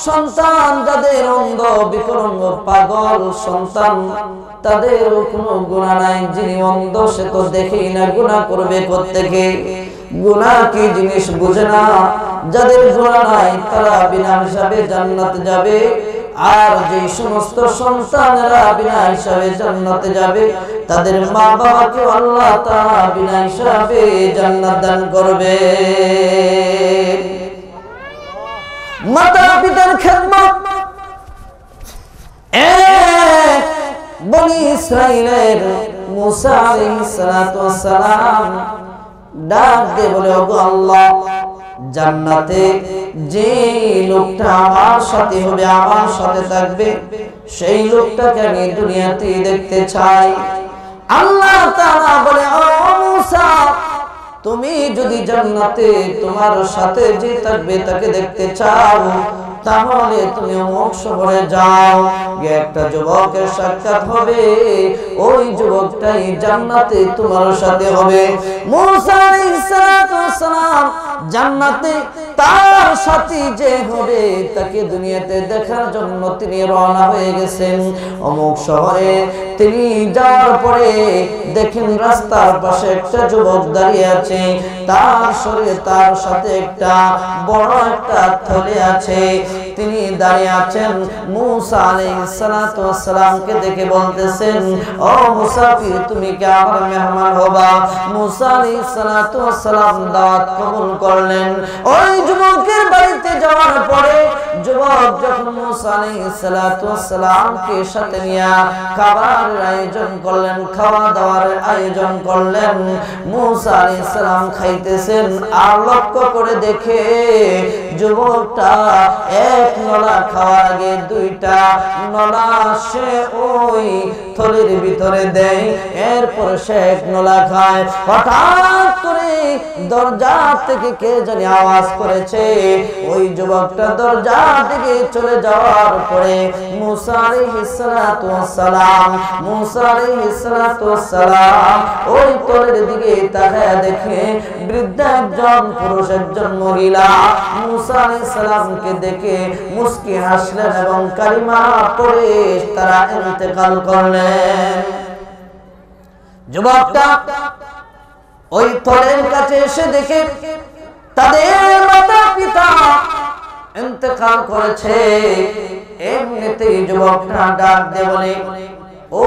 সন্তান, যাদের অন্ধ বিকলাঙ্গ পাগল সন্তান, তাদের কোনো গুনাহ নাই। যিনি অন্ধ সে তো দেখেই না, গুনাহ করবে কোত্থেকে? গুনাহ কি জিনিস বুঝে না। যাদের গুনাহ নাই তারা বিনা হিসাবে জান্নাতে যাবে। আর যে সমস্ত সন্তানেরা বিনা হিসাবে জান্নাতে যাবে তাদের মা বাবাকে আল্লাহ তাআলা বিনা হিসাবে জান্নাত দান করবে। মাতা পিতার খেদমত বনি ইসরাইলের মুসা আলাইহিস সালাতু ওয়াস সালাম ডাক দিয়ে বলে, ওগো আল্লাহ জান্নাতে যে লোকটা আমার সাথে হবে, আমার সাথে থাকবে, সেই লোকটাকে আমি দুনিয়াতে দেখতে চাই। আল্লাহ তাআলা বলে, ও মুসা তুমি যদি জান্নাতে তোমার সাথে যে থাকবে তাকে দেখতে চাও তাহলে তুমি অমুক শহরে যাও, গিয়ে একটা যুবকের সাক্ষাৎ হবে, ওই যুবকটাই জান্নাতে তোমার সাথে হবে। মুসা আলাইহিস সালাতু ওয়াস সালাম জান্নাতে তার সাথী যে হবে তাকে দুনিয়াতে দেখার জন্য তিনি রওনা হয়ে গেছেন। অমুক শহরে তিনি যাওয়ার পরে দেখেন রাস্তার পাশে একটা যুবক দাঁড়িয়ে আছে, তার শরীরে তার সাথে একটা বড় একটা থলে আছে। তিনি দাঁড়িয়ে আছেন, মুসা আলাইহিস সালাতু ওয়াস সালামকে দেখে বলতেছেন, ও মুসাফির তুমি কি আমার মেহমান হবা? মুসা আলাইহিস সালাতু ওয়াস সালাম দাওয়াত কবুল করলেন। ওই যুবকের বাড়িতে যাওয়ার পরে যুবক যখন মুসা আলাইহিস সালাতু ওয়াস সালামকে সাথে নিয়ে খাবারের আয়োজন করলেন, খাওয়া দাওয়ার আয়োজন করলেন, মুসা আলাইহিস সালাম খাইতেছেন। আর লক্ষ্য করে দেখে যুবকটা এক নলা খাওয়ার আগে দুইটা নলা সে ওই থলির ভিতরে দেয়, এরপর সে এক নলা খায়। হঠাৎ করে দরজা থেকে কে জানি আওয়াজ করেছে। ওই যুবকটা দরজা থেকে চলে যাওয়ার পরে মুসা আলাইহিস সালাতু ওয়াস সালাম ওই থলির দিকে তাকায় দেখে বৃদ্ধ একজন পুরুষ একজন মহিলা মুসা আলাইহিস সালামকে দেখে মুস্কি হাসলেন এবং কালিমা পড়ে তারা ইন্তেকাল করলেন। যুবকটা ওই থলের কাছে এসে দেখে তাদের মাতা পিতা ইন্তেকাল করেছে। এমনিতেই যুবকটা ডাক দিয়ে বলে, ও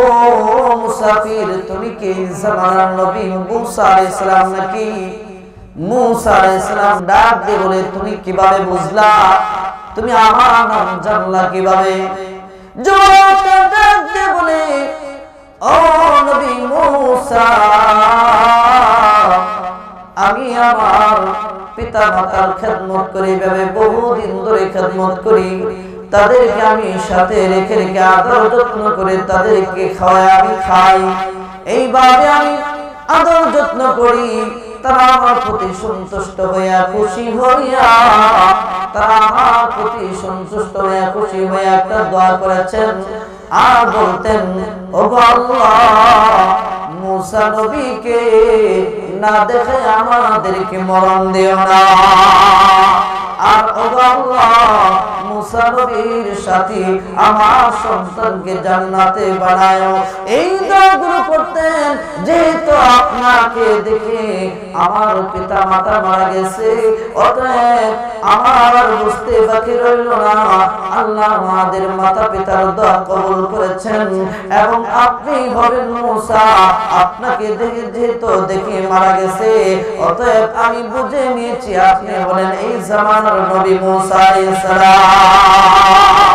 মুসাফির তুমি কি জামানার নবী মুসা আলাইহিস সালাম নাকি? মুসা আলাইহিস সালাম ডাক দিয়ে বলে, তুমি কিভাবে বুঝলা? তুমি আমার নাম জানলা কিভাবে? যুবকটা ডাক দিয়ে বলে, ও নবী মুসা আমি আমার পিতা মাতার খেদমত করি, ভাবে বহুদিন ধরে খেদমত করি, তাদেরকে আমি সাথে রেখে রেখে আদর যত্ন করে তাদেরকে খাওয়াই, আমি খাই, এইভাবে আমি আদর যত্ন করি। তারা আমার প্রতি সন্তুষ্ট হইয়া খুশি হইয়া তারা আমার প্রতি সন্তুষ্ট হইয়া খুশি হইয়া একটা দোয়া করেছেন আর বলতেন, ওগো আল্লাহ মুসা নবীকে না দেখে আমাদেরকে মরণ দিও না। আর ওগো আল্লাহ মুসা নবীর সাথী আমার সন্তানকে জান্নাতে বানায়ো। এই দোয়াগুলো করতেন। যেহেতু আপনাকে দেখে আমার পিতা মাতা মারা গেছে, অতএব আমার বুঝতে বাকি রইল না, আল্লাহ আমাদের মাতা পিতার দোয়া কবুল করেছেন এবং আপনি বলেন মুসা আপনাকে দেখে যেহেতু দেখে মারা গেছে, অতএব আমি বুঝে নিয়েছি আপনি বলেন এই জামানার নবী মুসা আলাইহিস সালাম।